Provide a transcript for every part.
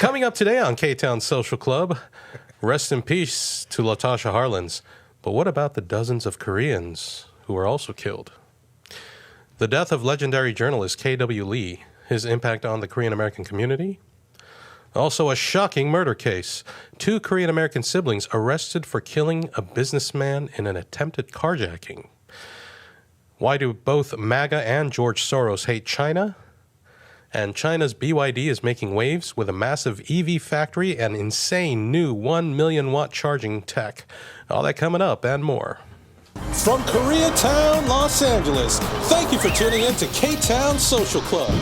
Coming up today on Ktown Social Club, rest in peace to Latasha Harlins. But what about the dozens of Koreans who were also killed? The death of legendary journalist K.W. Lee, his impact on the Korean American community. Also a shocking murder case. 2 Korean American siblings arrested for killing a businessman in an attempted carjacking. Why do both MAGA and George Soros hate China? And China's BYD is making waves with a massive EV factory and insane new 1 million watt charging tech. All that coming up and more. From Koreatown, Los Angeles, thank you for tuning in to Ktown Social Club.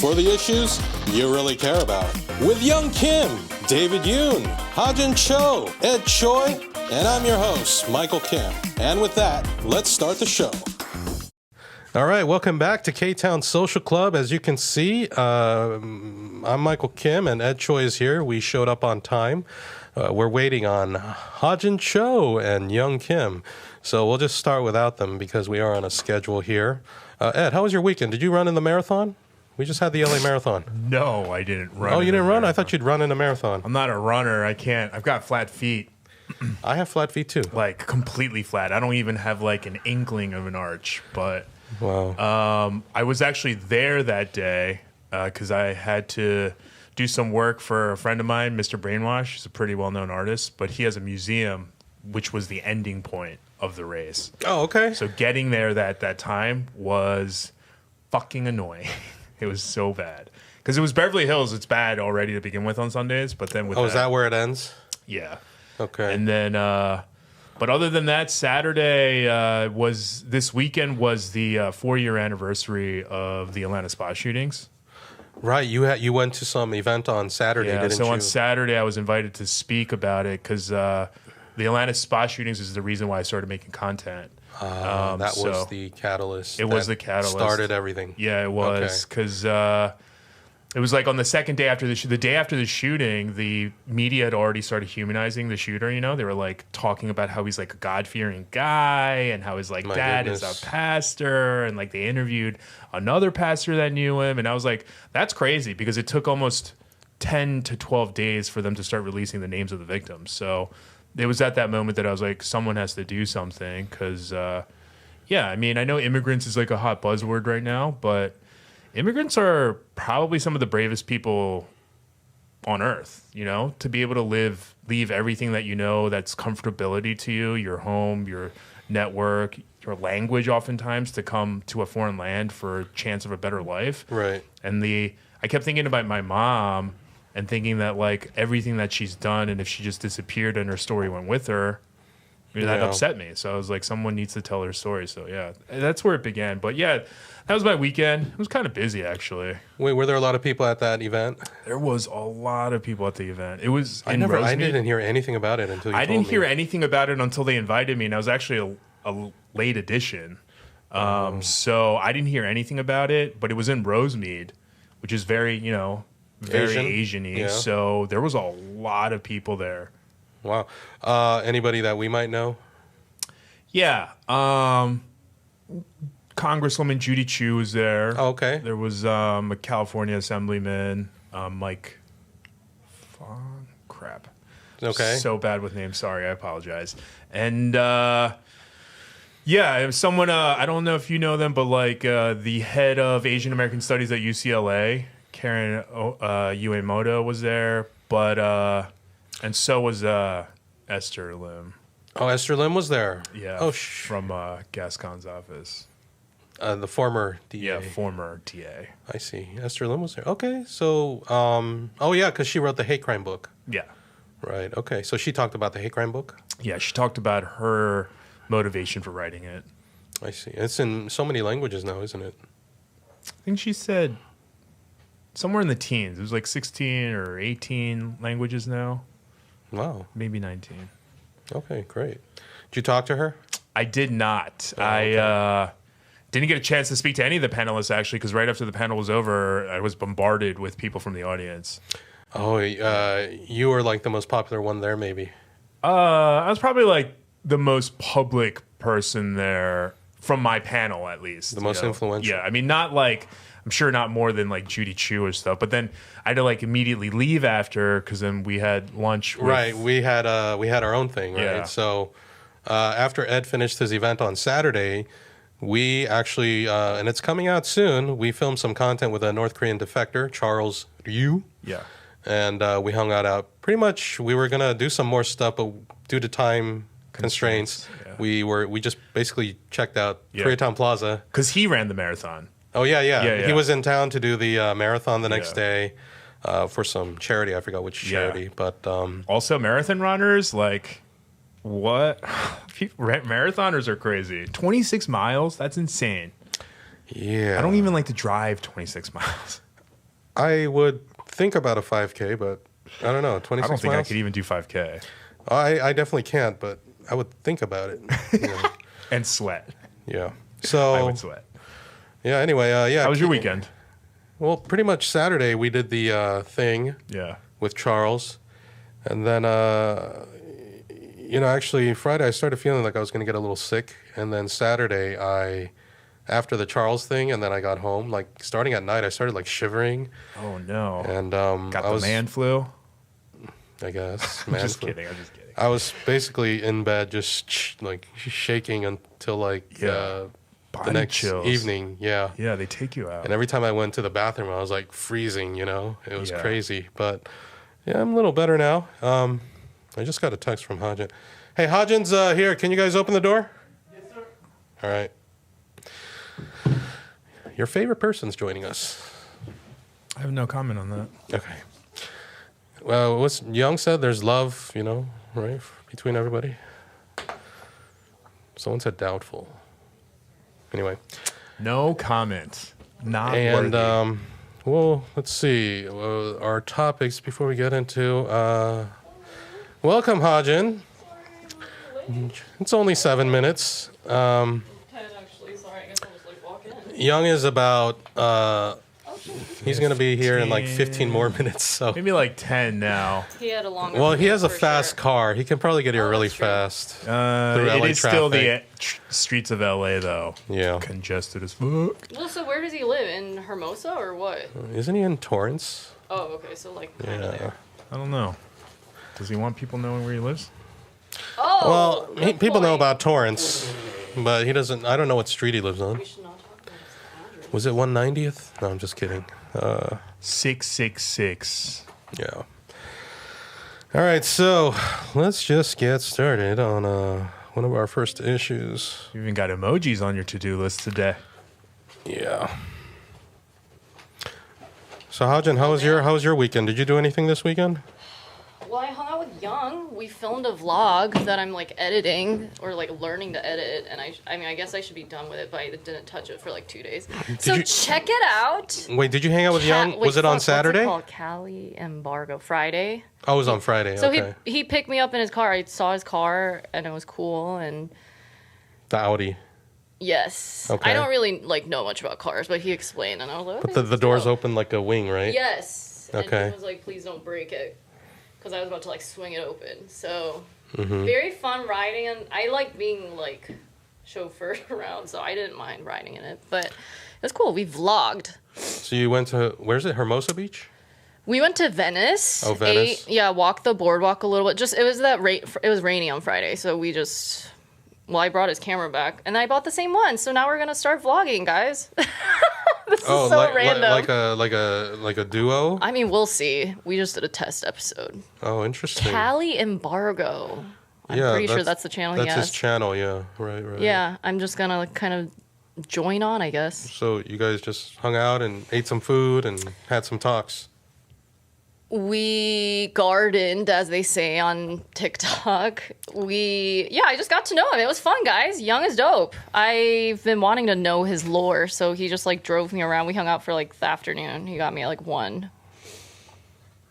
For the issues you really care about. With Young Kim, David Yoon, Hajin Cho, Ed Choi, and I'm your host, Michael Kim. And with that, let's start the show. All right, welcome back to Ktown Social Club. As you can see, I'm Michael Kim and Ed Choi is here. We showed up on time. We're waiting on Hajin Cho and Young Kim. So we'll just start without them because we are on a schedule here. Ed, how was your weekend? Did you run in the marathon? We just had the LA Marathon. No, I didn't run. Oh, you didn't run? Marathon. I thought you'd run in a marathon. I'm not a runner. I can't. I've got flat feet. I have flat feet too. Like completely flat. I don't even have like an inkling of an arch. But wow. I was actually there that day because I had to do some work for a friend of mine, Mr. Brainwash. He's a pretty well-known artist, but he has a museum, which was the ending point of the race. Oh, okay. So getting there that time was fucking annoying. It was so bad because it was Beverly Hills. It's bad already to begin with on Sundays, but then with is that where it ends? Yeah. Okay. And then, but other than that, Saturday this weekend was the 4-year anniversary of the Atlanta spa shootings. Right. You went to some event on Saturday, didn't you? So on Saturday, I was invited to speak about it because the Atlanta spa shootings is the reason why I started making content. That was the catalyst. It was the catalyst. Started everything. Yeah, it was because it was like on the second day after the day after the shooting, the media had already started humanizing the shooter. You know, they were like talking about how he's like a God-fearing guy and how his like dad is a pastor, and like they interviewed another pastor that knew him, and I was like, that's crazy because it took almost 10 to 12 days for them to start releasing the names of the victims. So it was at that moment that I was like, someone has to do something because, yeah, I mean, I know immigrants is like a hot buzzword right now, but immigrants are probably some of the bravest people on earth, you know, to be able to leave everything that you know that's comfortability to you, your home, your network, your language oftentimes to come to a foreign land for a chance of a better life. Right. And I kept thinking about my mom and thinking that like everything that she's done, and if she just disappeared and her story went with her, that upset me. So I was like, someone needs to tell her story. So yeah, that's where it began. But yeah, that was my weekend. It was kind of busy actually. Wait, were there a lot of people at that event? There was a lot of people at the event. It was I didn't hear anything about it until you told me. I didn't hear anything about it until they invited me, and I was actually a late edition. So I didn't hear anything about it, but it was in Rosemead, which is very, very Asian-y. Yeah. So there was a lot of people there. Wow. Anybody that we might know? Yeah. Congresswoman Judy Chu was there. Oh, okay. There was a California Assemblyman, Mike. Crap. Okay. So bad with names. Sorry, I apologize. And yeah, it was someone. I don't know if you know them, but like the head of Asian American Studies at UCLA, Karen Uemoto, was there. But and so was Esther Lim. Oh, Esther Lim was there. Yeah. Oh, from Gascon's office. The former DA. Yeah, former DA. I see. Esther Lim was there. Okay, so, oh yeah, because she wrote the hate crime book. Yeah. Right, okay. So she talked about the hate crime book? Yeah, she talked about her motivation for writing it. I see. It's in so many languages now, isn't it? I think she said somewhere in the teens. It was like 16 or 18 languages now. Wow. Maybe 19. Okay, great. Did you talk to her? I did not. Oh, okay. I didn't get a chance to speak to any of the panelists, actually, because right after the panel was over, I was bombarded with people from the audience. Oh, you were like the most popular one there, maybe. I was probably like the most public person there from my panel, at least. The most influential. Yeah, I mean, not like I'm sure not more than like Judy Chu or stuff. But then I had to like immediately leave after because then we had lunch. Right. We had our own thing, right? Yeah. So after Ed finished his event on Saturday, we actually, and it's coming out soon, we filmed some content with a North Korean defector, Charles Ryu. Yeah. And we hung out. Pretty much, we were gonna do some more stuff, but due to time constraints, we just basically checked out Koreatown Plaza. Because he ran the marathon. Oh yeah. He was in town to do the marathon the next day for some charity. I forgot which charity, but also marathon runners, like what? Marathoners are crazy. 26 miles. That's insane. Yeah. I don't even like to drive 26 miles. I would think about a 5K, but I don't know. 26 miles? I don't think I could even do 5K. I definitely can't, but I would think about it. You know. And sweat. Yeah. So I would sweat. Yeah. Anyway. Yeah. How was your weekend? Well, pretty much Saturday we did the thing. Yeah. With Charles, and then actually Friday I started feeling like I was going to get a little sick, and then Saturday after the Charles thing, and then I got home. Like starting at night, I started like shivering. Oh no! And got the man flu. I guess. I'm just kidding. I was basically in bed, just like shaking until like the next chills. evening. Yeah. Yeah, they take you out. And every time I went to the bathroom, I was like freezing. It was crazy. But yeah, I'm a little better now. I just got a text from Hajin. Hey, Hajin's here. Can you guys open the door? Yes, sir. All right. Your favorite person's joining us. I have no comment on that. Okay. Well, what's Young said, there's love, right, between everybody. Someone said doubtful. Anyway. No comment. Not worthy. And, well, let's see. Our topics before we get into... welcome, Hajin. It's only 7 minutes. 10 actually, sorry, I guess I'll just walk in. Young is about... he's going to be here in like 15 more minutes. So maybe like 10 now. He had a longer... Well, he has a fast car. He can probably get here really fast. It is still the streets of LA, though. Yeah. Congested as fuck. Well, so where does he live? In Hermosa or what? Isn't he in Torrance? Oh, okay, so like kind of there. I don't know. Does he want people knowing where he lives? Oh, well, people know about Torrance, but he doesn't. I don't know what street he lives on. We should not talk about his address. Was it 190th? No, I'm just kidding. 666. Yeah. All right, so let's just get started on one of our first issues. You even got emojis on your to-do list today. Yeah. So, Hajin, how was your weekend? Did you do anything this weekend? Well, I hung out with Young. We filmed a vlog that I'm like editing or like learning to edit, and I guess I should be done with it, but I didn't touch it for like 2 days. So check it out. Wait, did you hang out with Young? Was it on Saturday? What's it called? Cali Embargo Friday. Oh, it was on Friday. So okay. he picked me up in his car. I saw his car and it was cool and the Audi. Yes. Okay. I don't really like know much about cars, but he explained and I was like, okay, but the doors open like a wing, right? Yes. Okay. And he was like, please don't break it. Because I was about to like swing it open. So very fun riding, and I like being like chauffeured around, so I didn't mind riding in it. But it was cool. We vlogged. So you went to, where's it, Hermosa Beach? We went to Venice. Oh, Venice. Walked the boardwalk a little bit. It was it was rainy on Friday, so we just. Well, I brought his camera back, and I bought the same one. So now we're gonna start vlogging, guys. This is so random. Like a duo? I mean, we'll see. We just did a test episode. Oh, interesting. Cali Embargo. I'm pretty sure that's the channel he has. That's his channel, yeah. Right. Yeah, I'm just gonna like, kind of join on, I guess. So you guys just hung out and ate some food and had some talks. We gardened, as they say on TikTok. I just got to know him. It was fun, guys. Young is dope. I've been wanting to know his lore, so he just like drove me around. We hung out for like the afternoon. He got me at like 1.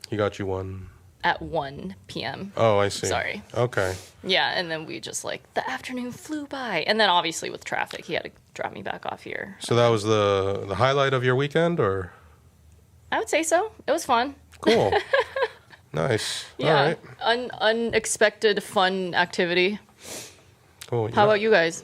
He got you one? At 1 p.m. Oh, I see. Sorry. Okay. Yeah, and then we just like, the afternoon flew by. And then obviously with traffic, he had to drop me back off here. So that was the highlight of your weekend, or? I would say so. It was fun. Cool. Nice. Yeah. All right. Unexpected fun activity. Cool. How about you guys?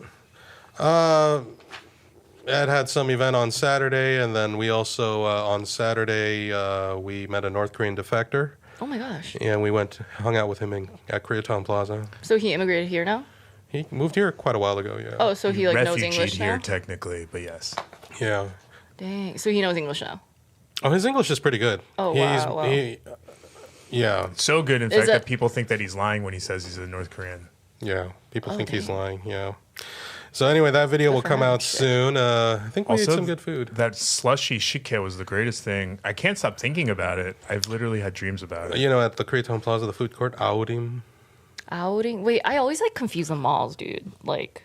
Ed had some event on Saturday, and then we also on Saturday we met a North Korean defector. Oh my gosh. And we hung out with him at Koreatown Plaza. So he immigrated here now? He moved here quite a while ago, yeah. Oh, so he like knows English here now? technically, but yes. Yeah. Dang. So he knows English now? Oh, his English is pretty good. Oh, wow. Yeah. So good, in fact, that people think that he's lying when he says he's a North Korean. Yeah. People think he's lying, yeah. So anyway, that video will come out soon. I think we ate some good food. That slushy shike was the greatest thing. I can't stop thinking about it. I've literally had dreams about it. You know, at the Koreatown Plaza, the food court, Aorim. Wait, I always like confuse the malls, dude. Like,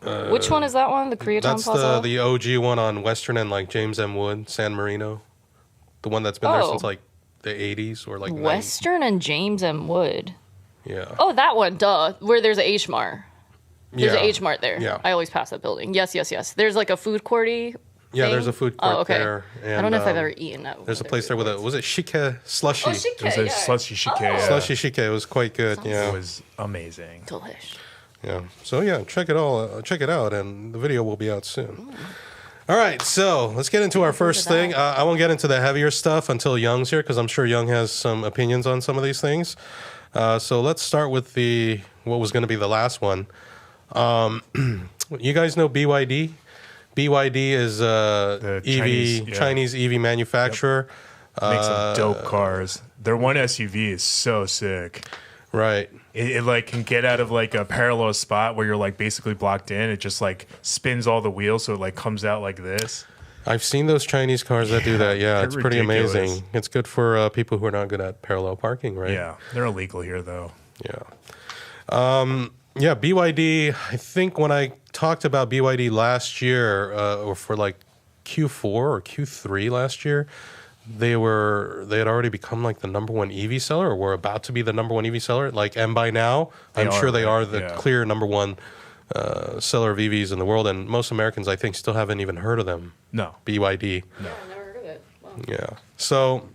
which one is that one? The Koreatown Plaza? That's the OG one on Western and like James M. Wood, San Marino. The one that's been there since like the 80s or like Western 90s. And James M. Wood. Yeah. Oh, that one, duh. Where there's a H Mart. There's an H Mart there. Yeah. I always pass that building. Yes. There's like a food courty. Yeah, there's a food court there. And, I don't know if I've ever eaten that. There's a place there with was it shike slushy? Oh, shike, It was a slushy shike. Oh. Slushy shike. It was quite good. Yeah. It was amazing. Delish. Yeah. So yeah, check it out, and the video will be out soon. All right, so let's get into our first thing. I won't get into the heavier stuff until Young's here, because I'm sure Young has some opinions on some of these things. So let's start with what was going to be the last one. You guys know BYD? BYD is a Chinese EV manufacturer. Makes some dope cars. Their one SUV is so sick. Right. It like can get out of like a parallel spot where you're like basically blocked in. It just like spins all the wheels, so it like comes out like this. I've seen those Chinese cars that do that. Yeah, it's pretty ridiculous. amazing. It's good for people who are not good at parallel parking, right? Yeah, they're illegal here though. Yeah. Yeah, BYD, I think when I talked about BYD last year, or for like Q4 or Q3 last year, they had already become like the number one EV seller, or were about to be the number one EV seller. Like, and by now, I'm sure they are the clear number one seller of EVs in the world. And most Americans, I think, still haven't even heard of them. No. BYD. No, I've never heard of it. Wow. Yeah. So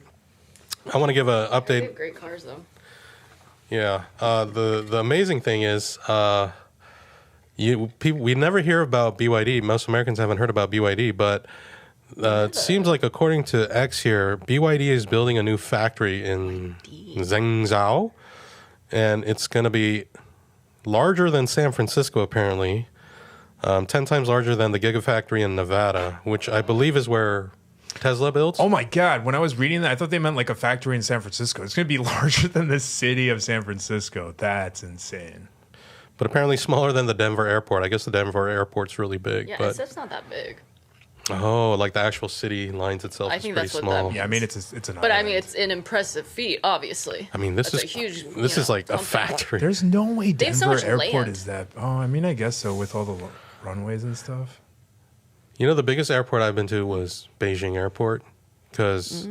I want to give an update. They have great cars, though. Yeah. The amazing thing is, we never hear about BYD. Most Americans haven't heard about BYD, but it seems like, according to X here, BYD is building a new factory in Zhengzhou, and it's going to be larger than San Francisco, apparently, 10 times larger than the Gigafactory in Nevada, which I believe is where Tesla builds. Oh my God. When I was reading that, I thought they meant like a factory in San Francisco. It's going to be larger than the city of San Francisco. That's insane. But apparently smaller than the Denver airport. I guess the Denver airport's really big. Yeah, but SF's not that big. Oh, like the actual city lines itself is pretty small. Yeah, I mean, it's an But island. I mean, it's an impressive feat, obviously. I mean, this is a huge. is like a factory. There's no way They have so Denver much Airport land. is that. Oh, I mean, I guess so with all the runways and stuff. You know, the biggest airport I've been to was Beijing Airport, because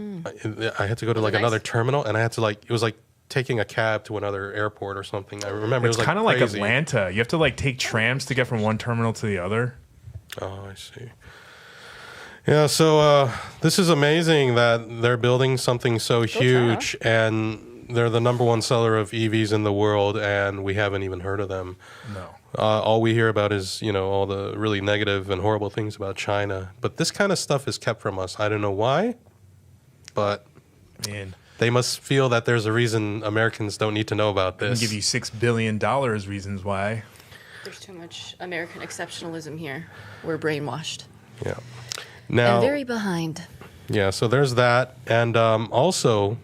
I had to go to like another terminal, and I had to it was like taking a cab to another airport or something. I remember It's it was kind of like like Atlanta. You have to like take trams to get from one terminal to the other. Oh, I see. Yeah, so this is amazing that they're building something so huge, and they're the number one seller of EVs in the world, and we haven't even heard of them. No. All we hear about is, all the really negative and horrible things about China. But this kind of stuff is kept from us. I don't know why, but Man, they must feel that there's a reason Americans don't need to know about I can this. give you $6 billion reasons why. There's too much American exceptionalism here. We're brainwashed. Yeah. Now, And very behind. yeah, so there's that. And also,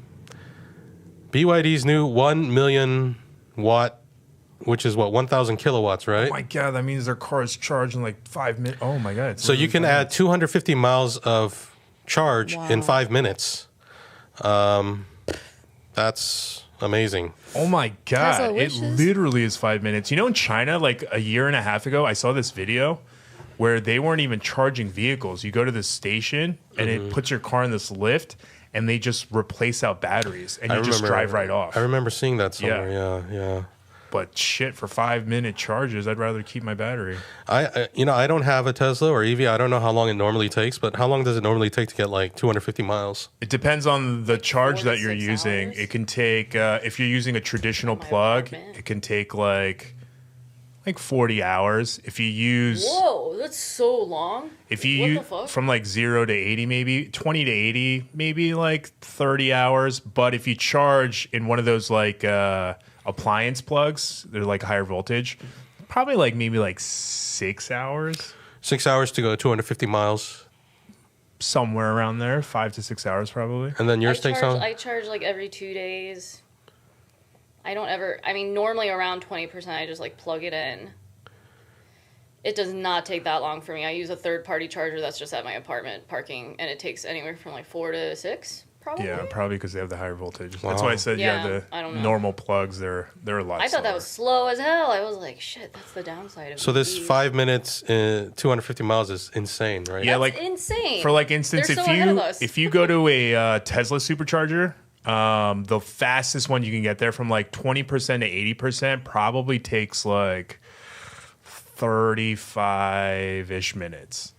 BYD's new 1 million watt, which is 1,000 kilowatts, right? Oh my God, that means their car is charged in like 5 minutes. Oh my God. So you can add 250 miles of charge in 5 minutes. That's amazing. Oh my God. Tesla It wishes. literally is 5 minutes. You know, in China, like a year and a half ago, I saw this video where they weren't even charging vehicles. You go to the station and it puts your car in this lift and they just replace out batteries and you just drive right off. I remember seeing that somewhere. Yeah. But shit, for 5 minute charges, I'd rather keep my battery. I don't have a Tesla or EV. I don't know how long it normally takes, but how long does it normally take to get like 250 miles? It depends on the charge 4 to that you're 6 using. hours? It can take, if you're using a traditional plug, apartment. it can take like like 40 hours. If you use Whoa, that's so long. if you What the use fuck? from like 0 to 80, maybe 20 to 80, maybe like 30 hours. But if you charge in one of those like appliance plugs, they're like higher voltage, probably like maybe like 6 hours. 6 hours to go 250 miles. Somewhere around there, 5 to 6 hours probably. And then yours takes on? I charge like every 2 days. I don't ever. I mean, normally around 20%. I just like plug it in. It does not take that long for me. I use a third-party charger that's just at my apartment parking, and it takes anywhere from like 4 to 6, probably. Yeah, probably because they have the higher voltage. Wow. That's why I said Yeah, the I don't know. normal plugs. They're a lot. I thought that slower. was slow as hell. I was like, shit, that's the downside of So this EVs. 5 minutes, 250 miles is insane, right? Yeah, That's like insane. for like instance, They're so ahead of us. if you go to a Tesla supercharger, the fastest one you can get there from like 20% to 80% probably takes like 35-ish minutes.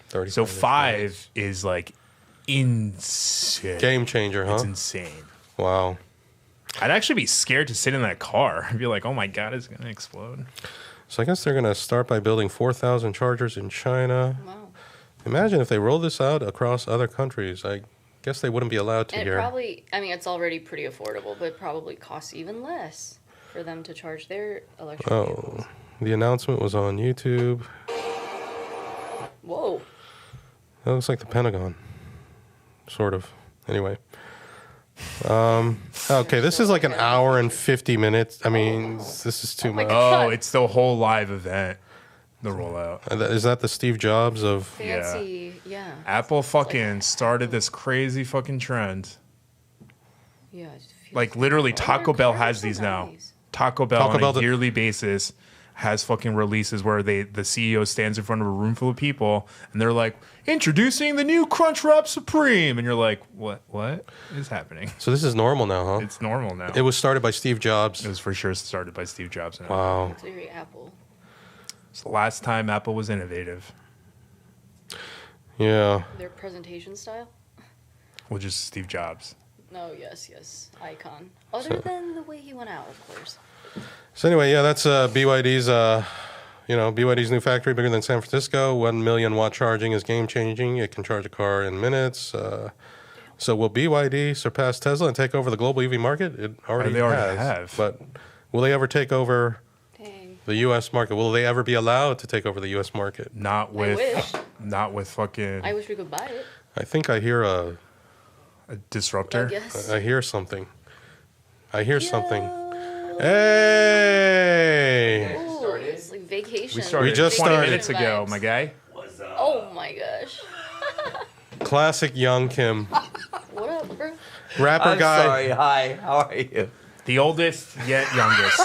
35 So minutes. 5 is like insane. Game changer, huh? It's insane. Wow. I'd actually be scared to sit in that car. I'd be like, oh my God, it's going to explode. So I guess they're going to start by building 4,000 chargers in China. Wow. Imagine if they roll this out across other countries. I guess they wouldn't be allowed to And it here. probably, I mean, it's already pretty affordable, but it probably costs even less for them to charge their electric vehicles. Oh, the announcement was on YouTube. Whoa. That looks like the Pentagon. Sort of. Anyway. Okay, this is like an hour and 50 minutes. I mean, this is too my much. God. Oh, it's the whole live event, the rollout. Is that the Steve Jobs of... Fancy, yeah. Apple fucking started this crazy fucking trend. Yeah. it just feels Like literally Oh, Taco their Bell cars has are these now. nice. Taco Bell Taco on Bell a did- yearly basis has fucking releases where the CEO stands in front of a room full of people and they're like, introducing the new Crunchwrap Supreme. And you're like, what is happening? So this is normal now, huh? It's normal now. It was started by Steve Jobs. It was for sure started by Steve Jobs. Wow. It's very Apple. It's the last time Apple was innovative. Yeah. Their presentation style? Well, just Steve Jobs. No, yes. Icon. Other than the way he went out, of course. So anyway, yeah, that's BYD's, BYD's new factory, bigger than San Francisco. 1 million watt charging is game changing. It can charge a car in minutes. So will BYD surpass Tesla and take over the global EV market? It already, They already has. have. But will they ever take over Dang. the U.S. market? Will they ever be allowed to take over the U.S. market? Not with fucking I wish we could buy it. I think I hear a disruptor. I guess. I hear something. I hear something. Yeah. Hey! Ooh, it's like vacation. We started just 20 started. minutes ago, Vibes. my guy. Oh my gosh. Classic young Kim. What up, bro? Rapper I'm guy. sorry. Hi. How are you? The oldest yet youngest.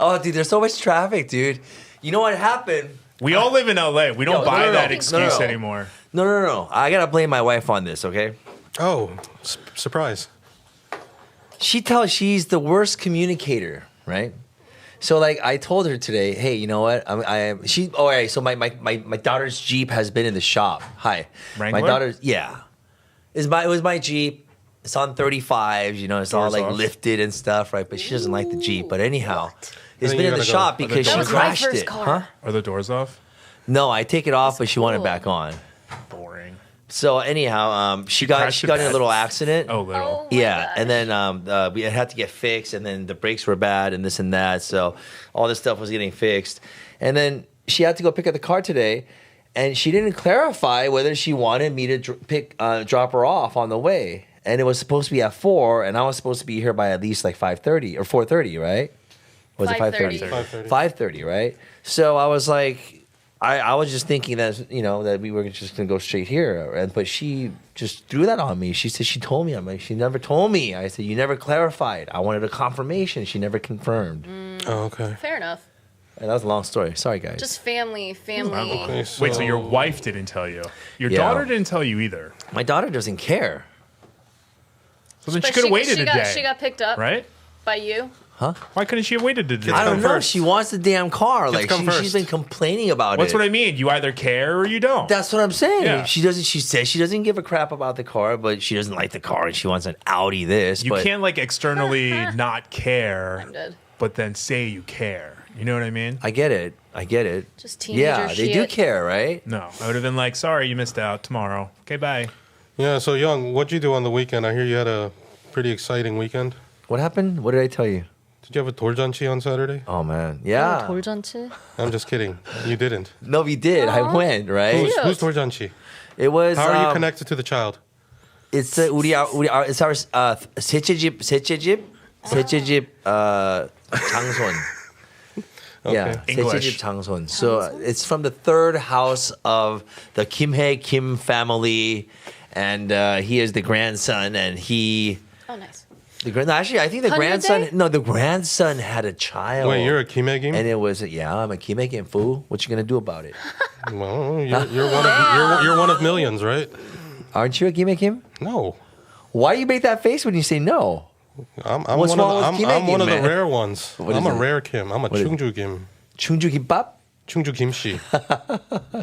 Oh, dude, there's so much traffic, dude. You know what happened? We all live in LA. We don't Yo, buy no, that no, excuse no. anymore. No. I gotta blame my wife on this, okay? Oh, surprise. She's the worst communicator, right? So like I told her today, hey, you know what? So my daughter's Jeep has been in the shop. Hi. Wrangler? My daughter's it was my Jeep. It's on 35, it's all Doors like off. lifted and stuff, right? But she doesn't like the Jeep. But anyhow, it's think been you in the gotta go- shop Are the because she That was my crashed first it. car. Huh? Are the doors off? No, I take it off, but she wanted it cool. back on. Boring. So anyhow, she got crashed it in a bad? little accident. Oh, little. Oh my Yeah, gosh. and then we had to get fixed, and then the brakes were bad, and this and that. So all this stuff was getting fixed, and then she had to go pick up the car today, and she didn't clarify whether she wanted me to drop her off on the way, and it was supposed to be at 4, and I was supposed to be here by at least like 5:30 or 4:30, right? Was it 5:30? 5:30? 5:30, right? So I was like. I was just thinking that that we were just gonna go straight here, but she just threw that on me. She said she told me. I'm like, she never told me. I said you never clarified. I wanted a confirmation. She never confirmed. Oh, okay. Fair enough. And that was a long story. Sorry, guys. Just family. Okay, Wait, so your wife didn't tell you? Your Yeah. daughter didn't tell you either. My daughter doesn't care. So then But she could have waited a day. She got picked up right? by you. Why couldn't she have waited a day? I don't come know. first. She wants the damn car. Like come first. she's been complaining about That's it. what I mean. You either care or you don't. That's what I'm saying. Yeah. She doesn't. She says she doesn't give a crap about the car, but she doesn't like the car and she wants an Audi. You can't like externally not care, I'm dead. but then say you care. You know what I mean? I get it. Just teenager Yeah, they do shit. care, right? No, I would have been like, sorry, you missed out tomorrow. Okay, bye. Yeah. So Young, what'd you do on the weekend? I hear you had a pretty exciting weekend. What happened? What did I tell you? Did you have a 돌잔치 on Saturday? Oh man, yeah. 돌잔치? I'm just kidding. You didn't. No, we did. I went, right? Who's 돌잔치? It was. How are you connected to the child? It's it's our 셋째 집 장손. Yeah, English. 셋째 집 장손. So it's from the third house of the Kim family, and he is the grandson, and he. Oh, nice. Actually, I think the 100 grandson. day? No, the grandson had a child. Wait, you're a Kimegim? And it was I'm a Kimegim fool. What you gonna do about it? Well, you're one of millions, right? Aren't you a Kimegim? No. Why you make that face when you say no? I'm What's one wrong of with the, I'm one of the man? rare ones. What I'm is a it? rare Kim. I'm a is it? Chungju Kim. Chungju kimbap? Chungju Kimchi.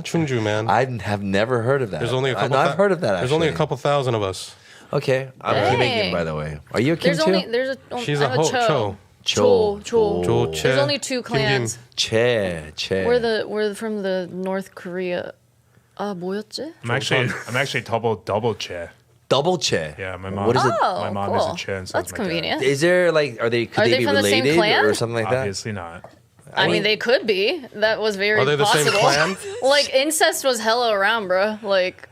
Chungju, man. I have never heard of that. There's only a couple. I've heard of that. There's only a actually. couple thousand of us. Okay, I'm a Dang. Kimegim, by the way. Are you a Kim too? She's I'm a Cho. Cho. Jo, Che, There's only two Kim clans. Che. We're from the North Korea. 뭐였지? I'm actually double che. Double Che. Yeah, my mom. What is it? Oh, My mom cool. is a che, and so That's is my dad. convenient. Is there like could Are they they be from the same related clan? or something like that? Obviously not. I mean, they could be. That was very Are they the possible. same clan? Like incest was hella around, bro. Like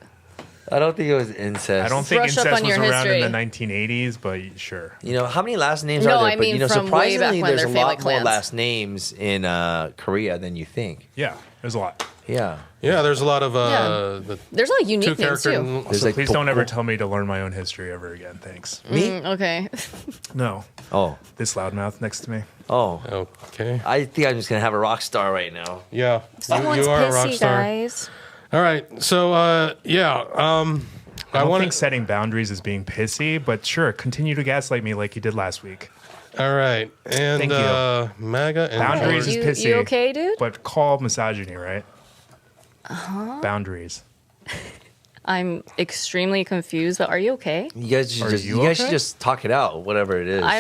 I don't think it was incest. I don't think Brush up incest on was your around in the history. 1980s, but sure. You know how many last names No, are there? I mean but from way back surprisingly, when there's they're a family lot more clans. last names in Korea than you think. Yeah, there's a lot. Yeah. Yeah, there's a lot of Yeah. there's a lot of two unique names character. too. There's So like please don't ever tell me to learn my own history ever again. Thanks. me. Okay. No, Oh. this loudmouth next to me. Oh. Okay. I think I'm just gonna have a rock star right now. Yeah. Someone's you are a rock pissy, star. guys. All right. So yeah. I don't want think setting boundaries is being pissy, but sure, continue to gaslight me like you did last week. All right. And Thank you. MAGA and Boundaries is You- pissy. you okay, dude? But call misogyny, right? Boundaries. I'm extremely confused, but are you okay? You guys should Are just you you guys okay? should just talk it out, whatever it is. I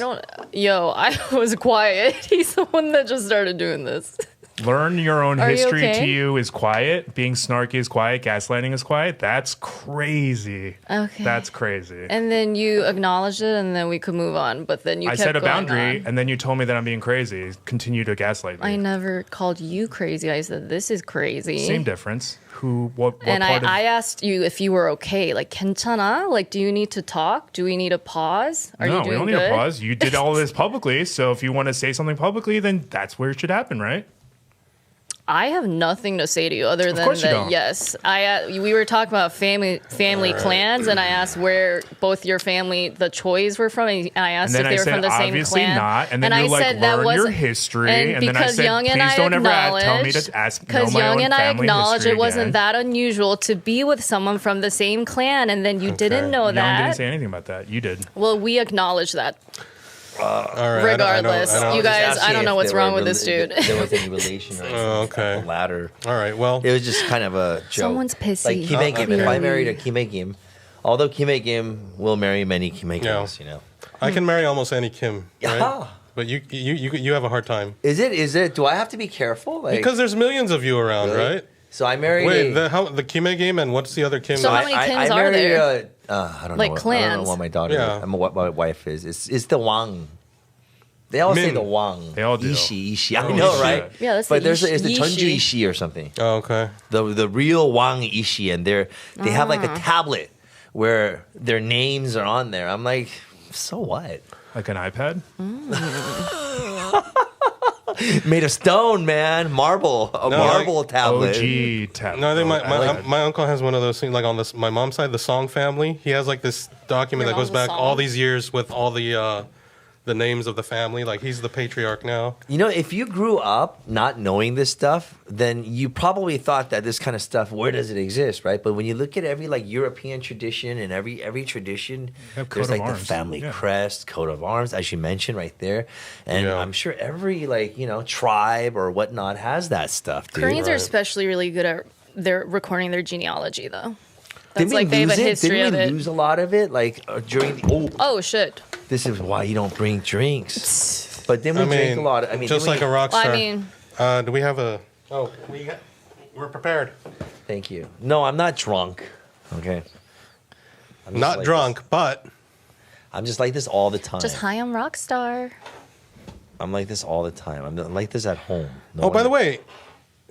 was quiet. He's the one that just started doing this. Learn your own Are you history okay? to you is quiet. Being snarky is quiet. Gaslighting is quiet. That's crazy. Okay. That's crazy. And then you acknowledged it, and then we could move on. But then you I kept set a going boundary, on. and then you told me that I'm being crazy. Continue to gaslight me. I never called you crazy. I said this is crazy. Same difference. What And part of I asked you if you were okay. Like, 괜찮아? Like, do you need to talk? Do we need a pause? Are no, you doing we don't need good? a pause. You did all of this publicly, so if you want to say something publicly, then that's where it should happen, right? I have nothing to say to you other than course you that. don't. Yes, we were talking about family clans, and I asked where both your family, the Choys, were from, and I asked And then if they I were said, from the same obviously clan. not. And then I you're like, said that learn your was history. And And then I because said, Young and please I don't ever tell me acknowledged, to ask know because my Young own and I family acknowledged history it wasn't again. that unusual to be with someone from the same clan, and then you didn't know Young that. didn't say anything about that. You did. Well, we acknowledged that. All right. Regardless, I don't- you guys, Just I don't asking know if what's there wrong were with this dude. if there was any relation or anything. okay. The latter. All right. Well. It was just kind of a joke. Someone's pissy. Like Kim Kim. If I clearly. married a Kim Kim, although Kim Kim will marry many Kim Kims, you know. I can marry almost any Kim. Right? Yeah. But you have a hard time Is it? Do I have to be careful? Like, because there's millions of you around, Really? right? so I married. Wait, a, the Kim game and what's the other Kim? So how many Kims I are married there? I don't Like know. I don't clans? know what my daughter. Yeah. I mean, what my wife is. It's the Wang. They all say Min. the Wang. They all do. Ishi. I Oh, know, shit. right? Yeah, that's but the it's the Ishi. Chunju Ishi or something. Oh, okay. The real Wang Ishi, and they have like Ah. a tablet where their names are on there. I'm like, so what? Like an iPad? Made of stone, man, marble, a marble tablet. OG tab. No, I think like my uncle has one of those things. Like on my mom's side, the Song family. He has like this document Your that goes mom's a back Song? all these years with all the names of the family. Like he's the patriarch now. You know, if you grew up not knowing this stuff, then you probably thought that this kind of stuff, where does it exist, right? But when you look at every like European tradition and every tradition, have coat there's of like the arms. family Yeah. crest, coat of arms, as you mentioned right there. And Yeah. I'm sure every like, tribe or whatnot has that stuff, dude. Koreans are Right. especially really good at their recording their genealogy, though. That's Didn't like we they have lose a it? history Didn't of we it. lose a lot of it? Like during the Oh shit! this is why you don't bring drinks. But then we drank a lot. I mean, just like a rock Well, star. I mean, Do we have a? Oh, we're prepared. Thank you. No, I'm not drunk. Okay. I'm just Not like drunk, this. but I'm just like this all the time. just high on Rockstar. I'm like this all the time. I'm like this at home. No oh, by one- the way,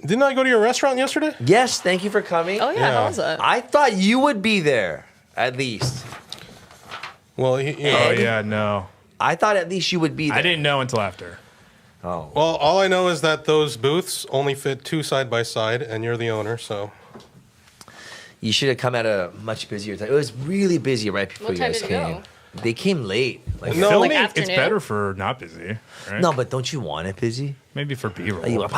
didn't I go to your restaurant yesterday? Yes, thank you for coming. Oh yeah, Yeah. how was that? I thought you would be there, at least. Well, Oh yeah, no. I thought at least you would be there. I didn't know until after. Oh. well, all I know is that those booths only fit 2 side by side, and you're the owner, so. You should have come at a much busier time. It was really busy right before What you time guys did you came. go? They came late. Like, No, Filming, like it's afternoon? better for not busy, right? no, but don't you want it busy? Maybe for B-roll. You want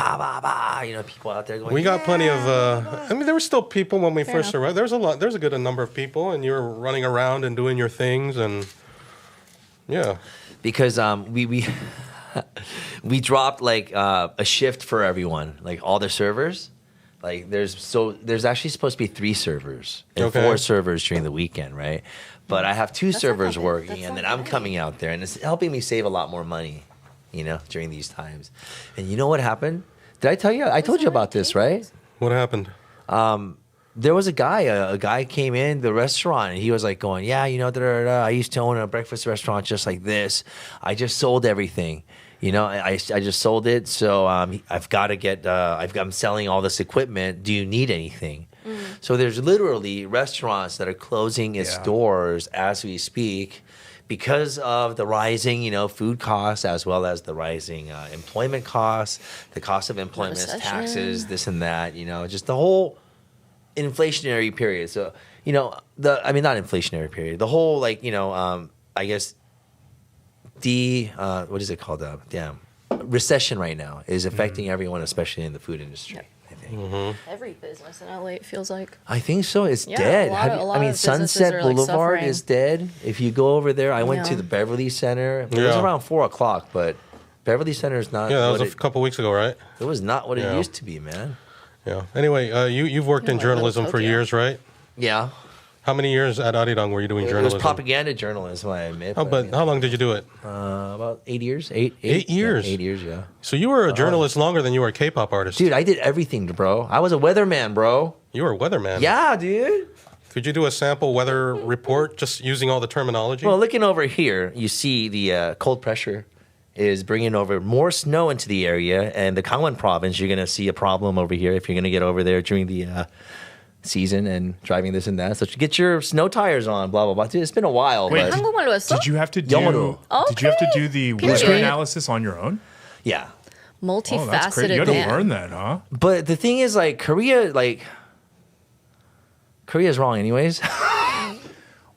people out there going. We got plenty of. I mean, there were still people when we Fair first enough. arrived. There's a lot. There's a good number of people, and you're running around and doing your things, and yeah. Because we we dropped like a shift for everyone, like all the servers. Like there's actually supposed to be 3 servers and Okay. 4 servers during the weekend, right? But I have 2 not servers that bad. working, That's and not then I'm bad. coming out there, and it's helping me save a lot more money, during these times. And you know what happened? Did I tell you? I told you about this, right? What happened? There was a guy came in the restaurant, and he was like going, yeah, I used to own a breakfast restaurant just like this. I just sold everything. I just sold it, so I've got to get. I'm selling all this equipment. Do you need anything? So there's literally restaurants that are closing its Yeah. doors as we speak because of the rising, food costs as well as the rising employment costs, the cost of employment, Recession. taxes, this and that. Just the whole inflationary period. So not inflationary period. The whole I guess what is it called? Recession right now is affecting everyone, especially in the food industry. Yep. I think. Every business in LA, it feels like. I think so. It's Yeah, dead. a lot of businesses Sunset are, like, Boulevard suffering. is dead. If you go over there, I went to Yeah. the Beverly Center. It was Yeah. around 4:00, but Beverly Center is not. Yeah, that was what a couple weeks ago, right? it was not what Yeah. it used to be, man. Yeah. Anyway, you've worked in like Little journalism for Tokyo. years, right? Yeah, How many years at Arirang were you doing it was journalism? propaganda journalism. I admit. Oh, but how long did you do it? about 8 years. Eight years? Yeah, 8 years. Yeah. So you were a journalist longer than you were a K-pop artist. Dude, I did everything, bro. I was a weatherman, bro. You were a weatherman. Yeah, dude. Could you do a sample weather report just using all the terminology? Well, looking over here, you see the cold pressure is bringing over more snow into the area, and the Gangwon province, you're going to see a problem over here if you're going to get over there during the season and driving this and that. So get your snow tires on, blah, blah, blah. Dude, it's been a while. Wait, but 한국말로 했어? Did you have to do? 영어로. Did you have to do the weather Period. analysis on your own? yeah. Oh, that's crazy. Multifaceted You had to man. learn that, huh? But the thing is, Korea's wrong anyways.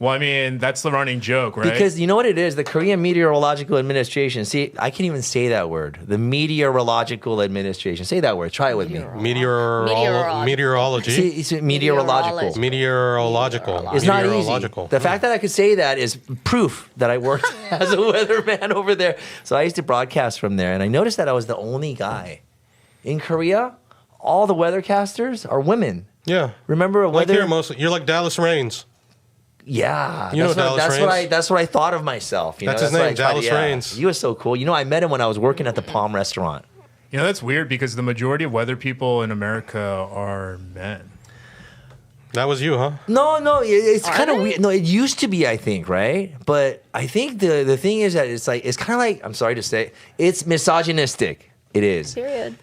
Well, I mean, that's the running joke, right? Because you know what it is? The Korean Meteorological Administration. See, I can't even say that word. The Meteorological Administration. Say that word. Try it with me. Meteorology. See, it's meteorological. Meteorological. It's not easy. Meteorological. The fact that I could say that is proof that I worked as a weatherman over there. So I used to broadcast from there, and I noticed that I was the only guy. In Korea, all the weathercasters are women. Yeah. Remember a Like weather? here, mostly. You're like Dallas Raines. Yeah, You know Dallas Raines? that's what I thought of myself. That's his what I name, tried- Dallas yeah. Raines. He was so cool. I met him when I was working at the Palm Restaurant. You know, that's weird because the majority of weather people in America are men. That was you, huh? No, it's Are kind of they? weird. No, it used to be, I think, right? But I think the thing is that it's kind of like, I'm sorry to say, it's misogynistic. It is. Period.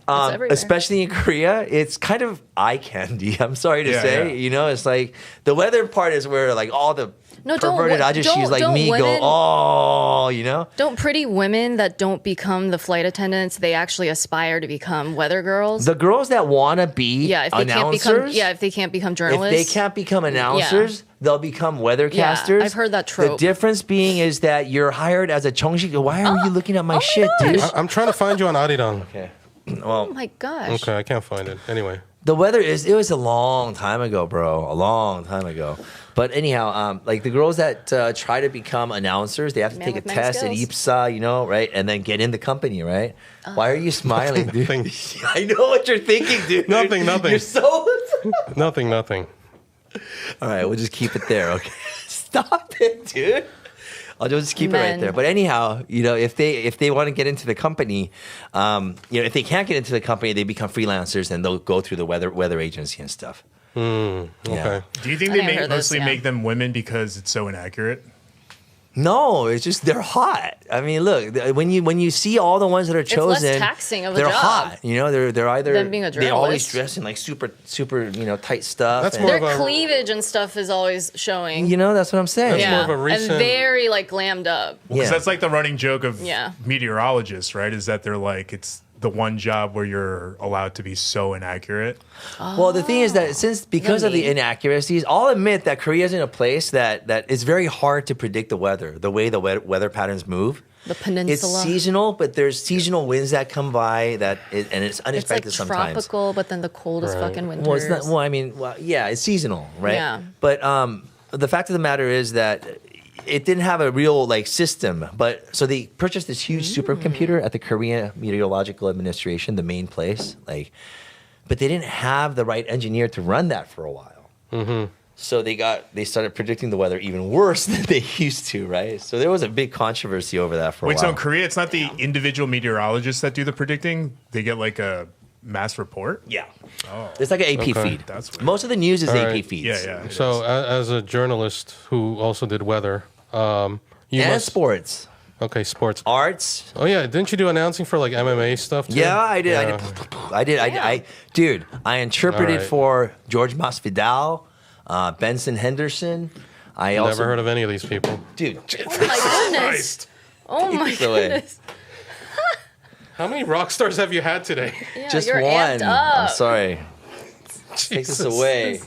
It's everywhere. Especially in Korea, it's kind of eye candy. I'm sorry to Yeah, say. yeah. It's like the weather part is where like all the No, don't perverted wo- ajishis don't- like don't me go, women- oh. Don't pretty women that don't become the flight attendants, they actually aspire to become weather girls? The girls that want to be yeah, if they announcers, if they can't become if journalists. they can't become announcers, they'll become weathercasters. I've heard that The trope. difference being is that you're hired as a chongshik. Why are you looking at my oh my shit, gosh. dude? I'm trying to find you on Arirang. Okay. Oh my gosh. Okay, I can't find it. Anyway. The weather it was a long time ago, bro. A long time ago. But anyhow, like the girls that try to become announcers, they have to Man take a with many test at skills. IPSA, right? And then get in the company, right? Why are you smiling, dude? Nothing. I know what you're thinking, dude. Nothing. You're so... Nothing. All right, we'll just keep it there, okay? Stop it, dude. I'll just keep it right there. But anyhow, if they want to get into the company, if they can't get into the company, they become freelancers and they'll go through the weather agency and stuff. Okay. Yeah. Do you think I they never heard this, mostly yeah. make them women because it's so inaccurate? No, it's just they're hot. I mean, look, when you see all the ones that are chosen, less taxing of a they're job hot. They're either than being a they always journalist. dress in like super tight stuff. That's and- more Their of a- cleavage and stuff is always showing. that's what I'm saying. That's yeah, more of a recent- and very like glammed up. Because that's like the running joke of Yeah. meteorologists, right? Is that they're like, it's the one job where you're allowed to be so inaccurate. Well, the thing is that because of the Really? inaccuracies, I'll admit that Korea is in a place that it's very hard to predict the weather, the way the weather patterns move. The peninsula. It's seasonal, but there's seasonal winds that come by and it's It's like unexpected sometimes. tropical, but then the coldest fucking winters. Well, it's not. Well, I mean, yeah, it's seasonal, right? Yeah. But the fact of the matter is that it didn't have a real system. But so they purchased this huge supercomputer at the Korea Meteorological Administration, the main place. But they didn't have the right engineer to run that for a while. Mm-hmm. So they started predicting the weather even worse than they used to, right? So there was a big controversy over that for a Wait, while. so in Korea, it's not the individual meteorologists that do the predicting? They get like a mass report? Yeah. It's like an AP Okay. feed. That's weird. Most of the news is All AP right. feeds. Yeah. So, as a journalist who also did weather, you And must. sports, Okay, sports. arts. Oh yeah, didn't you do announcing for like MMA stuff too? Yeah, I did. Yeah. I did. Dude, I interpreted All right. for George Masvidal, Benson Henderson. I also Never heard of any of these people. dude. Oh my goodness. Oh my this away. goodness. How many rock stars have you had today? Yeah, Just you're one. amped I'm up. sorry. Take this away.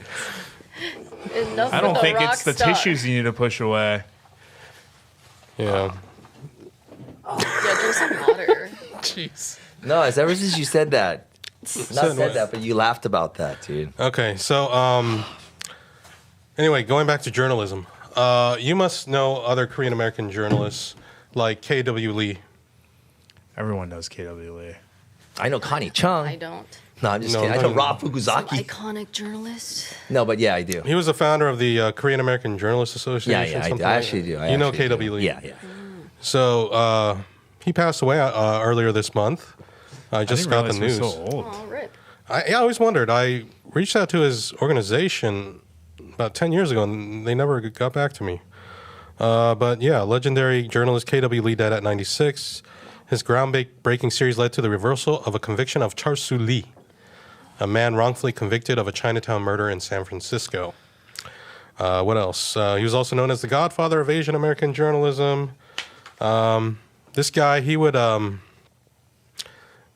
Enough I don't with the think rock it's the star. tissues you need to push away. Yeah. Yeah, drink some water. Jeez. No, it's ever since you said that. Not Said said what? that, but you laughed about that, dude. Okay, so anyway, going back to journalism, you must know other Korean American journalists like K.W. Lee. Everyone knows KW Lee. I know Connie Chung. I don't. No, I'm just No, kidding. I no, know no. Rob Fukuzaki. Iconic journalist. No, but yeah, I do. He was the founder of the Korean American Journalists Association. Yeah, I something I like actually that. do. I You know actually do. K.W. Lee. Yeah. So he passed away earlier this month. I just didn't got the realize he news. was so old. Oh, rip. I always wondered. I reached out to his organization about 10 years ago, and they never got back to me. But yeah, legendary journalist K.W. Lee died at 96. His groundbreaking series led to the reversal of a conviction of Char-Soo Lee, a man wrongfully convicted of a Chinatown murder in San Francisco. What else? He was also known as the godfather of Asian American journalism. This guy, he would,